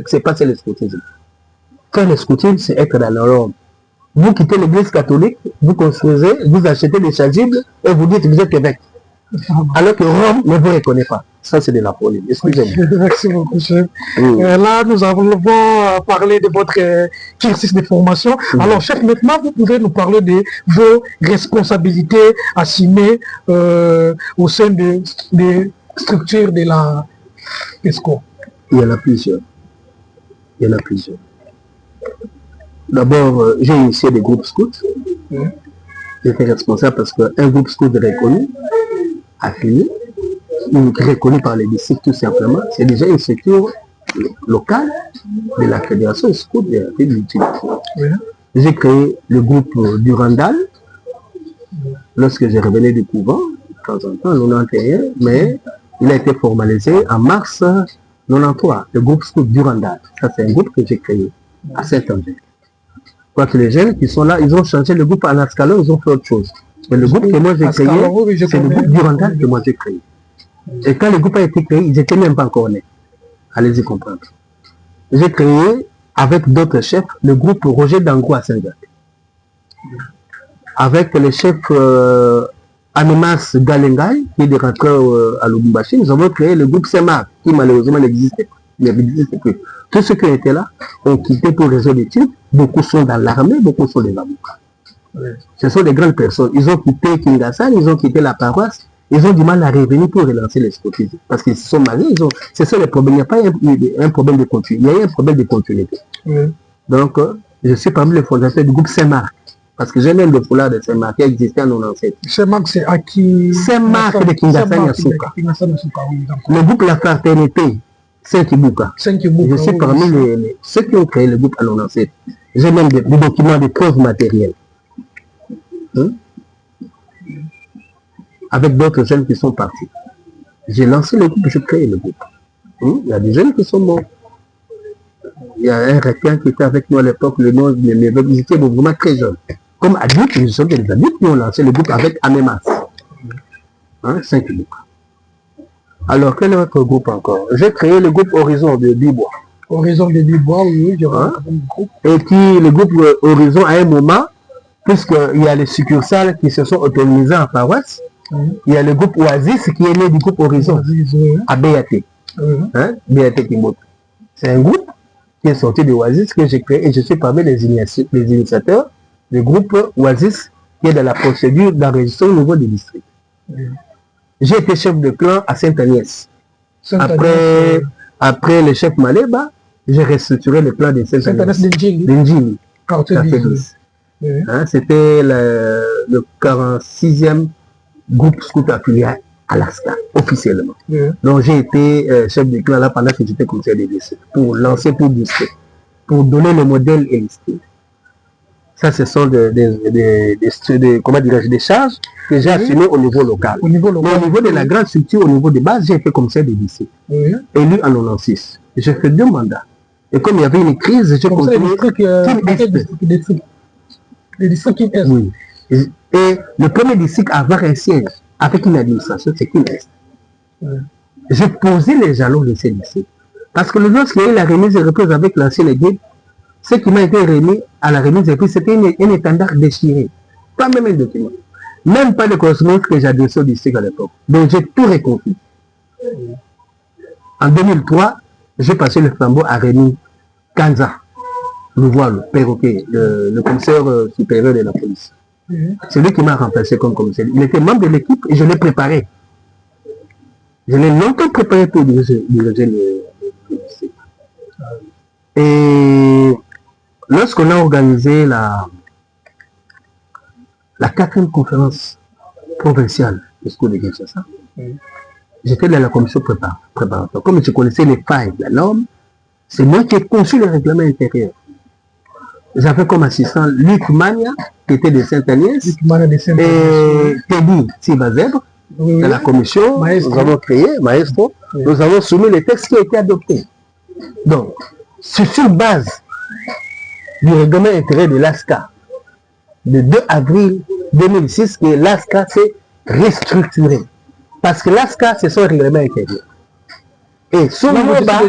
c'est pas le scoutisme. Faire le scoutisme, c'est être dans la norme. Vous quittez l'église catholique, vous construisez, vous achetez des chasubles et vous dites que vous êtes évêque. Alors que Rome ne vous reconnaît pas. Ça, c'est de la folie. Excusez-moi. Merci beaucoup, chef. Là, nous avons parlé de votre cursus de formation. Alors, chef, maintenant, vous pouvez nous parler de vos responsabilités assumées au sein des structures de la PESCO. Il y en a plusieurs. D'abord, j'ai initié des groupes scouts. J'étais responsable parce qu'un groupe scout reconnu, affilié, reconnu par les districts tout simplement, c'est déjà une structure locale de la Fédération scout de la ville d'utilisation. J'ai créé le groupe du Randal, lorsque je revenais du couvent, de temps en temps, en 91, mais il a été formalisé en mars 93, le groupe Scout Durandal. Ça, c'est un groupe que j'ai créé à Saint-Angèle. Quoi que les jeunes qui sont là, ils ont changé le groupe à Lascalo, ils ont fait autre chose. Mais le groupe que moi j'ai créé, c'est le groupe Durandal que moi j'ai créé. Et quand le groupe a été créé, ils n'étaient même pas encore nés. Allez-y comprendre. J'ai créé, avec d'autres chefs, le groupe Roger Dango à Saint-Jacques. Avec le chef Animas Galengay, qui est rentré à Lubumbashi, nous avons créé le groupe Semar, qui malheureusement n'existait pas. Il n'existait plus. Tous ceux qui étaient là ont quitté pour réseau d'études. Beaucoup sont dans l'armée, beaucoup sont des avocats. Ce sont des grandes personnes. Ils ont quitté Kingassan, ils ont quitté la paroisse, ils ont du mal à revenir pour relancer les scoutisme. Parce qu'ils se sont mariés, c'est ça le problème. Il n'y a pas un problème de continuité, il y a un problème de continuité. Donc, je suis parmi les fondateurs du groupe Saint-Marc. Parce que j'ai même le foulard de Saint-Marc qui existait en 97. Saint-Marc, c'est à qui? Saint-Marc de Kingassan Yasuka. Le groupe La Fraternité, Saint-Kibuka. Je suis parmi ceux qui ont créé le groupe en 97. J'ai même des documents de preuves matérielles. Avec d'autres jeunes qui sont partis. J'ai lancé le groupe, j'ai créé le groupe. Il y a des jeunes qui sont morts. Il y a un requin qui était avec nous à l'époque, le nom de mes vœux, ils étaient vraiment très jeunes. Comme adultes, ils sont des adultes qui ont lancé le groupe avec Amémas. 5 groupes. Alors, quel est votre groupe encore? J'ai créé le groupe Horizon de Bibois. Horizon de Bibois, oui, j'ai un groupe. Et puis, le groupe Horizon, à un moment, puisqu'il y a les succursales qui se sont autonomisées en paroisse, il y a le groupe Oasis qui est né du groupe Horizon, à BAT. BAT Kimboto. C'est un groupe qui est sorti de Oasis que j'ai créé et je suis parmi les initiateurs du groupe Oasis qui est dans la procédure d'enregistrement au niveau du district. J'ai été chef de clan à Sainte-Agnès. Après le chef Maleba, j'ai restructuré le clan de Sainte-Agnès. D'Indjili. C'était le 46e groupe scout affilié à Alaska, officiellement. Donc j'ai été chef de clan là pendant que j'étais commissaire des lycées, pour lancer, pour booster, pour donner le modèle et l'histoire. Ça, ce sont des charges que j'ai assumées au niveau local. Mais au niveau de la grande structure, au niveau de base, j'ai été commissaire des lycées, élu en 96. J'ai fait 2 mandats. Et comme il y avait une crise, j'ai continué. Le district Kim Est. Oui. Et le premier district à avoir un siège avec une administration, c'est Kim Est. J'ai posé les jalons de ces lycées. Parce que lorsqu'il y a eu la remise de reprise avec l'ancienne guide, ce qui m'a été remis à la remise de reprise, c'était un étendard déchiré. Pas même un document. Même pas de correspondance que j'ai adressé au district à l'époque. Donc j'ai tout reconstruit. En 2003, j'ai passé le flambeau à Rémi Kanza. Le voile, perroquet, le commissaire supérieur de la police. C'est lui qui m'a remplacé comme commissaire. Il était membre de l'équipe et je l'ai préparé. Je l'ai longtemps préparé pour diriger le district. Et lorsqu'on a organisé la 4e conférence provinciale du Scout de Kinshasa, j'étais dans la commission préparatoire. Comme je connaissais les failles de la norme, c'est moi qui ai conçu le règlement intérieur. J'avais comme assistant Luc Mania, qui était de Sainte-Agnès, et Teddy Tibazèbre, dans la commission, nous avons créé, Maestro, nous avons soumis les textes qui ont été adoptés. Donc, c'est sur base du règlement intérieur de l'ASCA, le 2 avril 2006, que l'ASCA s'est restructuré. Parce que l'ASCA, c'est son règlement intérieur. Et sous Yoba,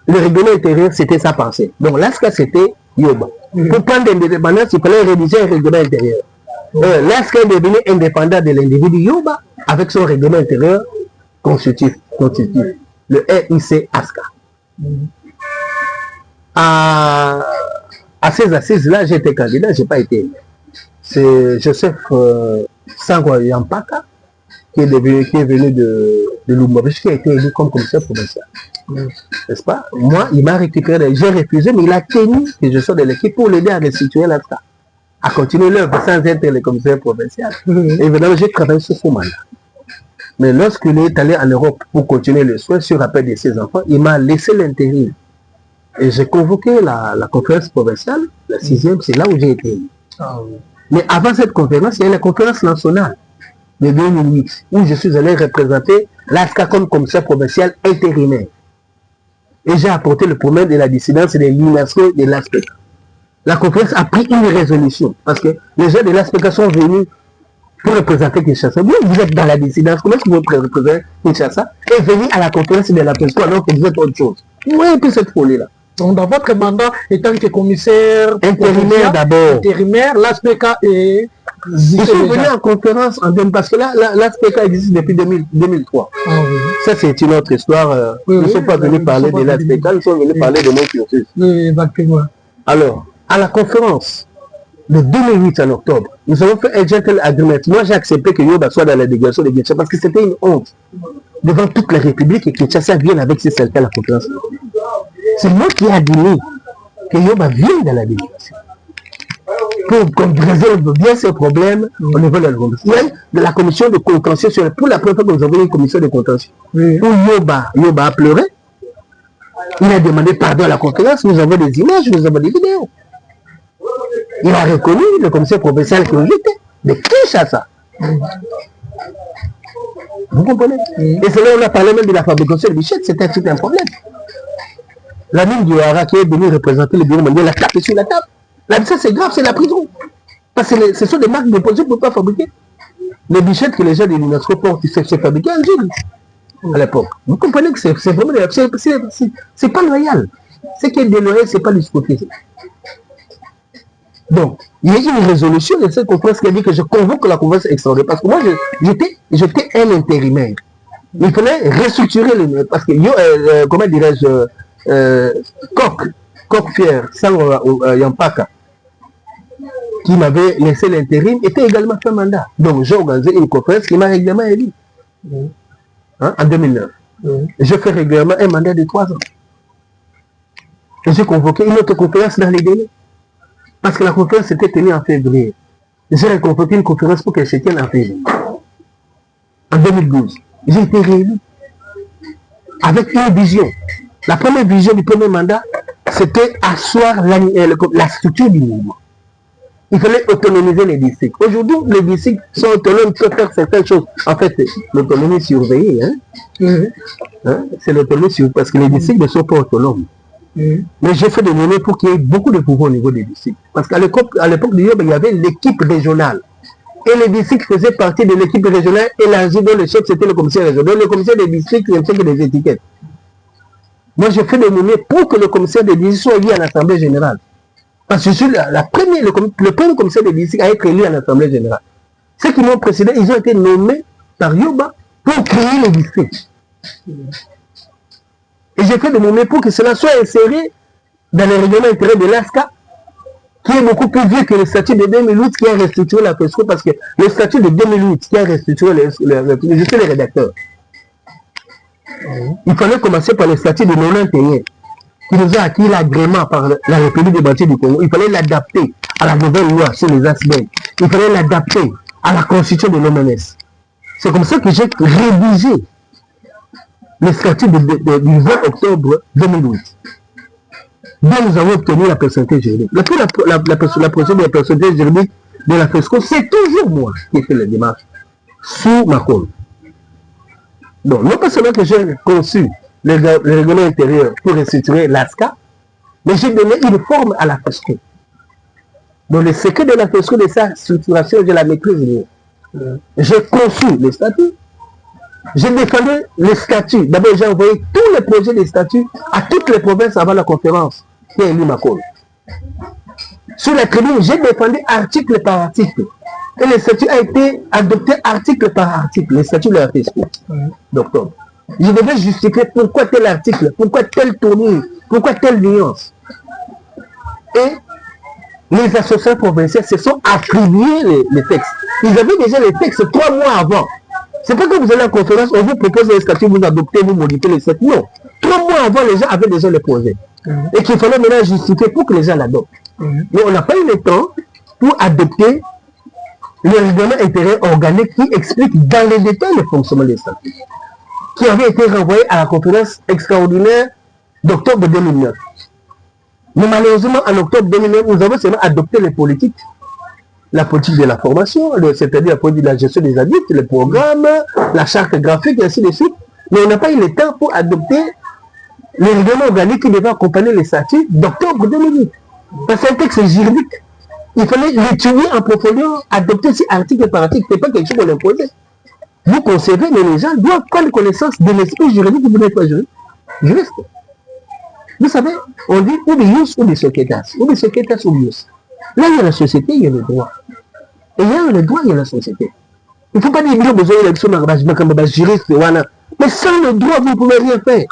le règlement intérieur, c'était sa pensée. Donc l'ASCA, c'était Yoba. Pour prendre l'indépendance, il fallait rédiger un règlement intérieur. L'ASCA est devenu indépendant de l'individu Yoba avec son règlement intérieur constitutif. Le RIC ASCA. À ces assises-là, j'ai été candidat, je n'ai pas été élu. C'est Joseph Sangwa Yampaka qui est venu de Lubumbashi, qui a été élu comme commissaire provincial. N'est-ce pas? Moi, il m'a récupéré, j'ai refusé, mais il a tenu que je sois de l'équipe pour l'aider à restituer l'ASCA, à continuer l'œuvre sans être le commissaire provincial. Évidemment, j'ai travaillé sur ce mandat. Mais lorsqu'il est allé en Europe pour continuer le soin sur appel de ses enfants, il m'a laissé l'intérim. Et j'ai convoqué la conférence provinciale, la 6e, c'est là où j'ai été élu. Ah, oui. Mais avant cette conférence, il y a eu la conférence nationale de 2008, où je suis allé représenter l'ASCA comme commissaire provincial intérimaire. Et j'ai apporté le problème de la dissidence et de l'immersion de l'ASPEC. La conférence a pris une résolution, parce que les gens de l'ASPEC sont venus pour représenter Kinshasa. Vous êtes dans la dissidence, comment est-ce que vous représentez Kinshasa et venir à la conférence de la PESCO alors que vous êtes autre chose? Vous voyez un peu cette folie-là. Donc, dans votre mandat, étant que commissaire intérimaire d'abord, intérimaire, l'ASPEC est... Je suis venu en conférence en 2000, parce que là, l'ASPEC existe depuis 2003. Ah, oui. Ça, c'est une autre histoire. Nous ne sommes pas venus parler de l'ASPEC, nous sommes venus parler de mon cursus. Oui, exactement. Alors, à la conférence de 2008 en octobre, nous avons fait un gentle agreement. Moi, j'ai accepté que Yoba soit dans la délégation de Kinshasa parce que c'était une honte devant toute la République et que Kinshasa vienne avec ses soldats à la conférence. C'est moi qui ai admis que Yoba vienne dans la délégation. Pour qu'on résolve bien ces problèmes au niveau de la conférence. De la commission de contentieux, pour la première fois que nous avons une commission de contentieux, où Yoba a pleuré, il a demandé pardon à la conférence, nous avons des images, nous avons des vidéos. Il a reconnu le commissaire provincial qui était de Kinshasa. Vous comprenez? Et c'est là où on a parlé même de la fabrication de bichettes, c'était tout un problème. La mine du Hara qui est venue représenter le bureau mondial a tapé sur la table. Là, ça c'est grave, c'est la prison. Parce que ce sont des marques de production qu'on ne peut pas fabriquer. Les bichettes que les gens de l'UNESCO portent, c'est fabriqué en Chine à l'époque. Vous comprenez que c'est vraiment... C'est pas loyal. Ce qui est déloyal, c'est pas le scoutisme. Donc, il y a eu une résolution de cette conférence qui a dit que je convoque la conférence extraordinaire. Parce que moi, j'étais un intérimaire. Il fallait restructurer le... Parce que, comment dirais-je, Coq Fier, Sango Yampaka, qui m'avait laissé l'intérim, était également fait mandat. Donc, j'ai organisé une conférence qui m'a régulièrement élu. Hein, en 2009. Je fais régulièrement un mandat de 3 ans. Et j'ai convoqué une autre conférence dans les délais. Parce que la conférence était tenue en février. J'ai convoqué une conférence pour qu'elle se tienne en février. En 2012. J'ai été réélu. Avec une vision. La première vision du premier mandat, c'était asseoir la structure du mouvement. Il fallait autonomiser les districts. Aujourd'hui, les districts sont autonomes pour faire certaines choses. En fait, l'autonomie surveillée. C'est l'autonomie surveillée parce que les districts ne sont pas autonomes. Mais j'ai fait des données pour qu'il y ait beaucoup de pouvoir au niveau des districts. Parce qu'à l'époque du Yoba, il y avait l'équipe régionale. Et les districts faisaient partie de l'équipe régionale élargie dont le chef c'était le commissaire régional. Donc le commissaire des districts ne fait que des étiquettes. Moi j'ai fait des données pour que le commissaire des districts soit élu à l'Assemblée générale. Parce que je suis le premier commissaire des districts à être élu à l'Assemblée générale. Ceux qui m'ont précédé, ils ont été nommés par Yoba pour créer les districts. Et j'ai fait des données pour que cela soit inséré dans les règlements intérieurs de l'ASCA, qui est beaucoup plus vieux que le statut de 2008 qui a restructuré la PESCO, parce que le statut de 2008 qui a restructuré je suis le rédacteur. Il fallait commencer par le statut de 91, qui nous a acquis l'agrément par la République démocratique du Congo. Il fallait l'adapter à la nouvelle loi sur les ASBEC. Il fallait l'adapter à la constitution de l'OMS. C'est comme ça que j'ai rédigé le statut du 20 octobre 2008. Dont nous avons obtenu la personnalité juridique. La procédure de la personnalité juridique de la FESCO, c'est toujours moi qui ai fait la démarche sous ma colle. Donc, non pas seulement que j'ai conçu le règlement intérieur pour restructurer l'ASCA, mais j'ai donné une forme à la FESCO. Donc, le secret de la FESCO, de sa structuration, je la maîtrise. J'ai conçu les statuts. J'ai défendu les statuts. D'abord, j'ai envoyé tous les projets des statuts à toutes les provinces avant la conférence qui a élu Macron. Sur la tribune, j'ai défendu article par article. Et le statut a été adopté article par article. Le statut de la FESCO d'octobre. Je devais justifier pourquoi tel article, pourquoi telle tournure, pourquoi telle nuance. Et les associations provinciales se sont attribués les textes. Ils avaient déjà les textes 3 mois avant. C'est pas que vous allez en conférence, on vous propose les statuts, vous adoptez, vous modifiez les statuts. Non. 3 mois avant, les gens avaient déjà les projets. Et qu'il fallait maintenant justifier pour que les gens l'adoptent. Mais on n'a pas eu le temps pour adopter le règlement intérieur organique qui explique dans les détails le fonctionnement des statuts, qui avait été renvoyé à la conférence extraordinaire d'octobre 2009. Mais malheureusement, en octobre 2009, nous avons seulement adopté les politiques la politique de la formation, c'est-à-dire la politique de la gestion des adultes, le programme, la charte graphique, et ainsi de suite. Mais on n'a pas eu le temps pour adopter les règlements organiques qui devaient accompagner les statuts d'octobre 2008. Parce que c'est un texte juridique. Il fallait l'étudier en profondeur, adopter ces articles par article. Ce n'est pas quelque chose qu'on imposait. Vous concevez, mais les gens doivent prendre connaissance de l'esprit juridique. Vous n'êtes pas juriste. Vous savez, on dit ou des jus ou des secrétas. Ou des secrétas ou des jus. Là, il y a la société, il y a le droit. Et il y a le droit, il y a la société. Il ne faut pas dire que vous avez besoin juriste. Mais sans le droit, vous ne pouvez rien faire.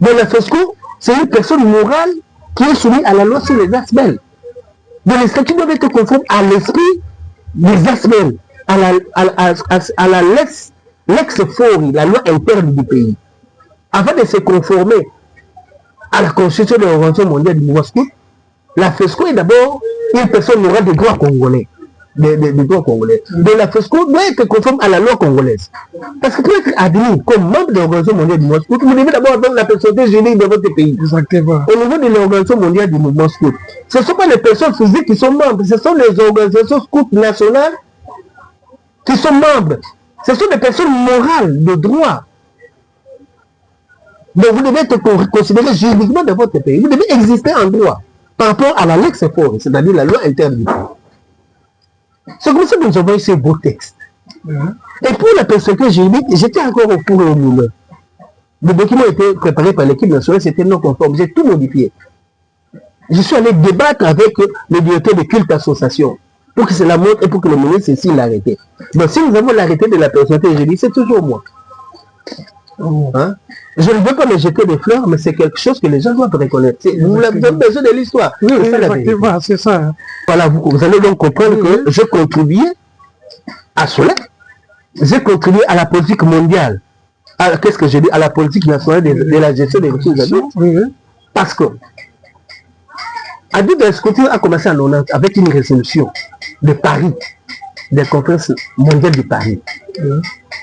Dans la FESCO, c'est une personne morale qui est soumise à la loi sur les ASBEL. Donc les statuts doivent être conformes à l'esprit des ASBEL, à la lex-fori, la loi interne du pays. Avant de se conformer à la constitution de l'Organisation mondiale du mouvement scout, la FESCO est d'abord une personne morale de droit congolais. De droit congolais. Donc la FESCO doit être conforme à la loi congolaise. Parce que pour être admis comme membre de l'Organisation mondiale du mouvement scout, vous devez d'abord avoir la personnalité juridique de votre pays. Exactement. Au niveau de l'Organisation mondiale du mouvement scout, ce ne sont pas les personnes physiques qui sont membres, ce sont les organisations scouts nationales qui sont membres. Ce sont des personnes morales de droit. Donc vous devez être considéré juridiquement dans votre pays. Vous devez exister en droit par rapport à la lex-fori, c'est-à-dire la loi interne du pays. C'est comme ça que nous avons eu ces beaux textes. Et pour la perspective juridique, j'étais encore au four et au moulin. Le document était préparé par l'équipe nationale, c'était non conforme. J'ai tout modifié. Je suis allé débattre avec le directeur de culte association pour que cela montre et pour que le ministre ici l'arrête. Donc si nous avons l'arrêté de la personnalité juridique, c'est toujours moi. Hein? Je ne veux pas me jeter des fleurs, mais c'est quelque chose que les gens doivent reconnaître. Vous avez besoin de l'histoire. Oui, c'est ça. Voilà, vous allez donc comprendre que je contribuais à cela. J'ai contribué à la politique mondiale. Qu'est-ce que j'ai dit? À la politique nationale de la gestion des ressources adultes. Parce que Adult Scouting a commencé en 90 avec une résolution de Paris, des conférences mondiales de Paris.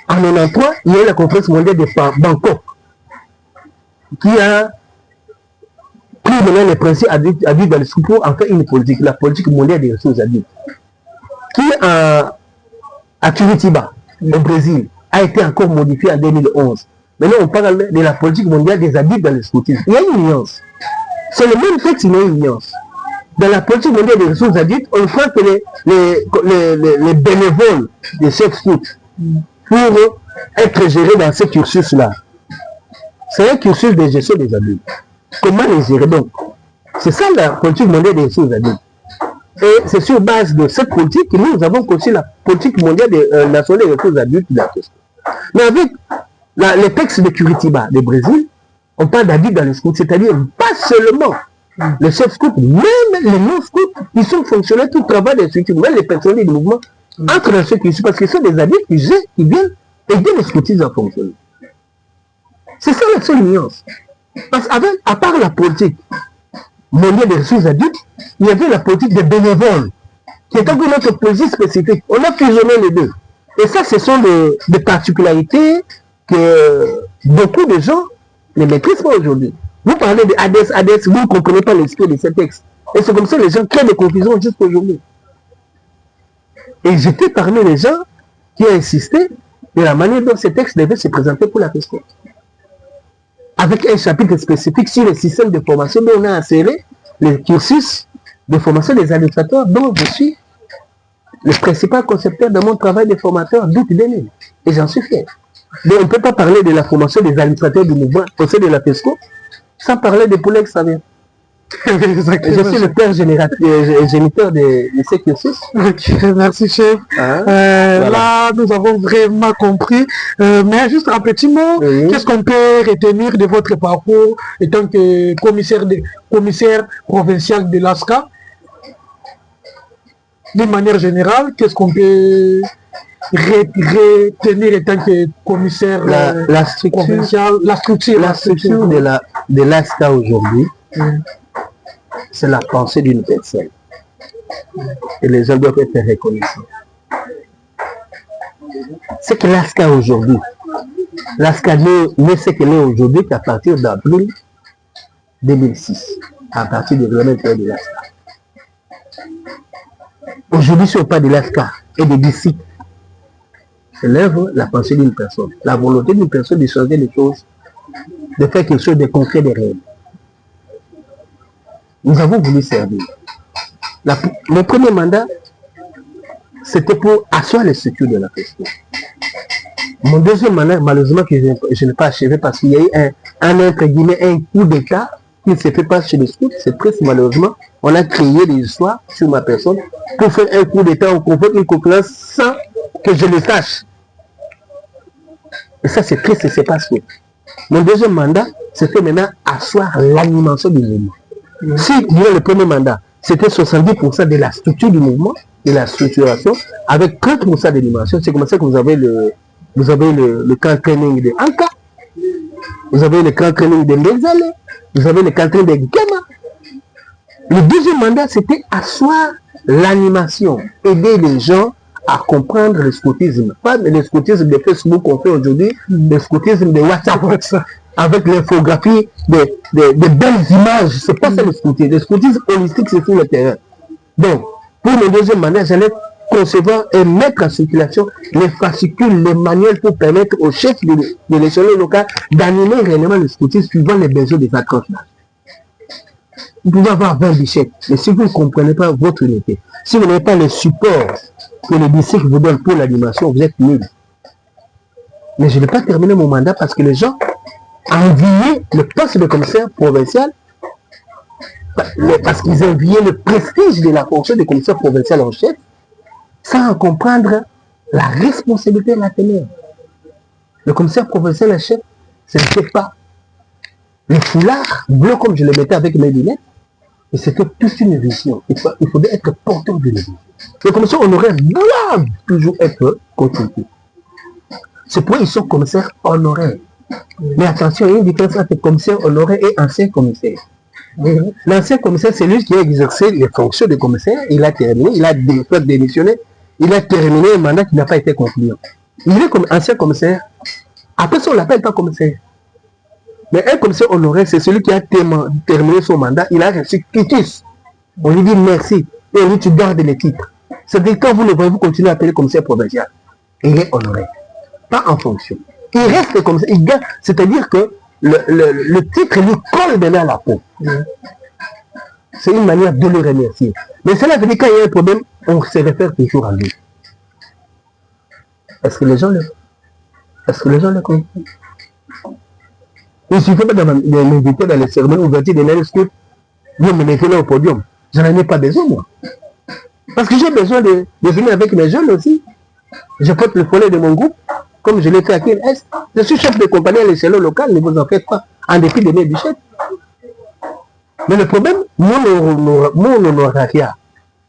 En 93, il y a eu la conférence mondiale de Bangkok qui a pris maintenant les principes adultes dans le scout pour en faire une politique, la politique mondiale des ressources adultes, qui à Curitiba, au Brésil, a été encore modifiée en 2011. Maintenant, on parle de la politique mondiale des adultes dans le scoutisme. Il y a une nuance. C'est le même texte, il y a une nuance. Dans la politique mondiale des ressources adultes, on voit que les bénévoles des chefs scouts pour être gérés dans ce cursus-là. C'est un cursus de gestion des adultes. Comment les gérer donc? C'est ça la politique mondiale des ressources adultes. Et c'est sur base de cette politique que nous avons conçu la politique mondiale nationale des ressources adultes. Mais avec les textes de Curitiba, du Brésil, on parle d'adultes dans les scouts, c'est-à-dire pas seulement les chefs scouts, même les non-scouts, ils sont fonctionnaires, tout travail des structures, même les personnels du mouvement, entrent dans ce cursus parce que ce sont des adultes qui viennent aider les scoutistes à fonctionner. C'est ça la seule nuance. Parce qu'à part la politique mondiale des ressources adultes, il y avait la politique des bénévoles, qui est encore notre politique spécifique. On a fusionné les deux. Et ça, ce sont des particularités que beaucoup de gens ne maîtrisent pas aujourd'hui. Vous parlez de ADS, vous ne comprenez pas l'esprit de ces textes. Et c'est comme ça que les gens créent des confusions jusqu'à aujourd'hui. Et j'étais parmi les gens qui ont insisté de la manière dont ces textes devaient se présenter pour la FESCO. Avec un chapitre spécifique sur le système de formation dont on a inséré le cursus de formation des administrateurs dont je suis le principal concepteur de mon travail de formateur d'août 2000. Et j'en suis fier. Donc on ne peut pas parler de la formation des administrateurs du mouvement au sein de la FESCO sans parler de Poulenc Savien. Je suis le père géniteur de ces cursus. Okay, merci chef. Voilà. Là, nous avons vraiment compris. Mais juste un petit mot, qu'est-ce qu'on peut retenir de votre parcours étant que commissaire provincial de l'ASCA? D'une manière générale, qu'est-ce qu'on peut retenir étant que commissaire provincial? La structure de l'ASCA aujourd'hui, c'est la pensée d'une personne. Et les gens doivent être reconnaissants. C'est que l'ASCA aujourd'hui, l'ASCA n'est ce qu'elle est aujourd'hui qu'à partir d'avril 2006, à partir du règlement de l'ASCA. Aujourd'hui, si on parle de l'AFCA et des disciples, c'est l'œuvre, la pensée d'une personne, la volonté d'une personne de changer les choses, de faire quelque chose de concret, de réel. Nous avons voulu servir. Le premier mandat, c'était pour asseoir les structures de la question. Mon deuxième mandat, malheureusement, que je n'ai pas achevé parce qu'il y a eu un coup d'État qui ne s'est fait pas chez les scouts. C'est triste, malheureusement. On a créé des histoires sur ma personne pour faire un coup d'État, on convoque une conférence sans que je le sache. Et ça, c'est triste et c'est pas ce. Mon deuxième mandat, c'était maintenant asseoir l'animation du mouvement. Si, durant le premier mandat, c'était 70% de la structure du mouvement, de la structuration, avec 30% d'animation, c'est comme ça que vous avez le camp training de Anka, vous avez le camp training de Mbezale, vous avez le camp training de Gama. Le deuxième mandat, c'était asseoir l'animation, aider les gens à comprendre le scoutisme. Pas le scoutisme de Facebook qu'on fait aujourd'hui, le scoutisme de WhatsApp, avec l'infographie de belles images. C'est pas ça le scoutisme. Le scoutisme holistique, c'est sur le terrain. Donc, pour mon deuxième mandat, j'allais concevoir et mettre en circulation l'infrastructure, les manuels pour permettre aux chefs de l'échelon local d'animer réellement le scoutisme suivant les besoins des tranches d'âge. Vous pouvez avoir 20 bichettes, mais si vous ne comprenez pas votre unité, si vous n'avez pas le support que les districts vous donnent pour l'animation, vous êtes nuls. Mais je n'ai pas terminé mon mandat parce que les gens enviaient le poste de commissaire provincial, parce qu'ils enviaient le prestige de la fonction de commissaire provincial en chef, sans comprendre la responsabilité de la teneur. Le commissaire provincial en chef, ce n'était pas le foulard bleu comme je le mettais avec mes lunettes, et c'était toute une vision. Il faudrait être porteur d'une vision. Le commissaire honoraire doit toujours être consulté. C'est pourquoi ils sont commissaires honoraires. Mais attention, il y a une différence entre commissaire honoraire et ancien commissaire. L'ancien commissaire, c'est lui qui a exercé les fonctions de commissaire, il a terminé, il a démissionné, il a terminé un mandat qui n'a pas été concluant. Il est comme ancien commissaire. Après ça, on ne l'appelle pas commissaire. Mais un commissaire honoraire, c'est celui qui a terminé son mandat, il a reçu quitus. On lui dit merci, et on lui dit tu gardes les titres. C'est-à-dire quand vous le voyez, vous continuez à appeler commissaire provincial. Il est honoraire, pas en fonction. Il reste commissaire, il garde, c'est-à-dire que le titre lui colle maintenant à la peau. C'est une manière de le remercier. Mais cela veut dire quand il y a un problème, on se réfère toujours à lui. Est-ce que les gens le comprennent? Il ne suffit pas de m'inviter dans les cérémonies ouverture des Nel Scout, vous me mettez là au podium. Je n'en ai pas besoin, moi. Parce que j'ai besoin de venir avec mes jeunes aussi. Je porte le volet de mon groupe, comme je l'ai fait à Kiel-Est. Je suis chef de compagnie à l'échelon local, ne vous en faites pas, en dépit de mes bichettes. Mais le problème, mon honorariat,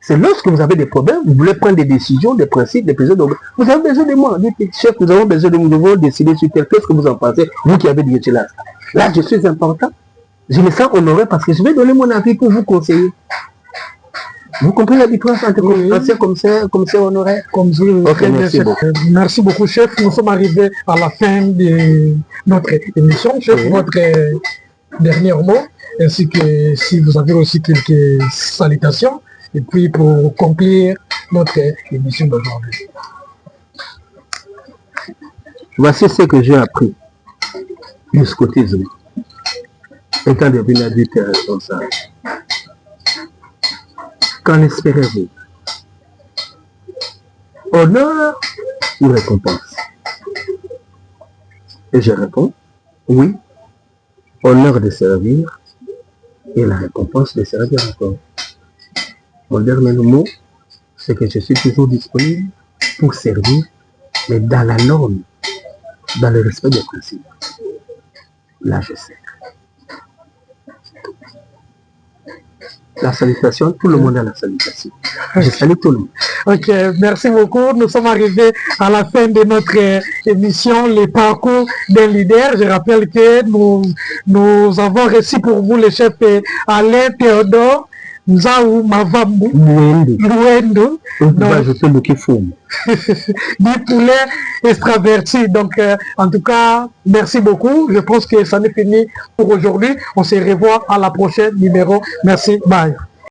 c'est lorsque vous avez des problèmes, vous voulez prendre des décisions, des principes, des présidents. Vous avez besoin de moi. Dites, chef, nous avons besoin de nous, devons décider sur tel. Qu'est-ce que vous en pensez, vous qui avez dit là? Là, je suis important. Je me sens honoré parce que je vais donner mon avis pour vous conseiller. Vous comprenez la différence entre ancien commissaire honoraire? Okay, merci beaucoup, chef. Nous sommes arrivés à la fin de notre émission. Chef, votre dernier mot, ainsi que si vous avez aussi quelques salutations. Et puis pour conclure notre émission d'aujourd'hui. Voici ce que j'ai appris du scoutisme, étant devenu adulte et responsable. Qu'en espérez-vous? Honneur ou récompense? Et je réponds, oui, honneur de servir et la récompense de servir encore. Mon dernier mot, c'est que je suis toujours disponible pour servir, mais dans la norme, dans le respect des principes. Là, je sais. La salutation, tout le monde a la salutation. Je salue tout le monde. Ok, merci beaucoup. Nous sommes arrivés à la fin de notre émission, les parcours d'un leader. Je rappelle que nous avons reçu pour vous le chef Alain Théodore Nzaou Mavambu Luendo. On va ajouter le Kifoum. Du poulet extraverti. Donc, en tout cas, merci beaucoup. Je pense que ça n'est fini pour aujourd'hui. On se revoit à la prochaine numéro. Merci. Bye.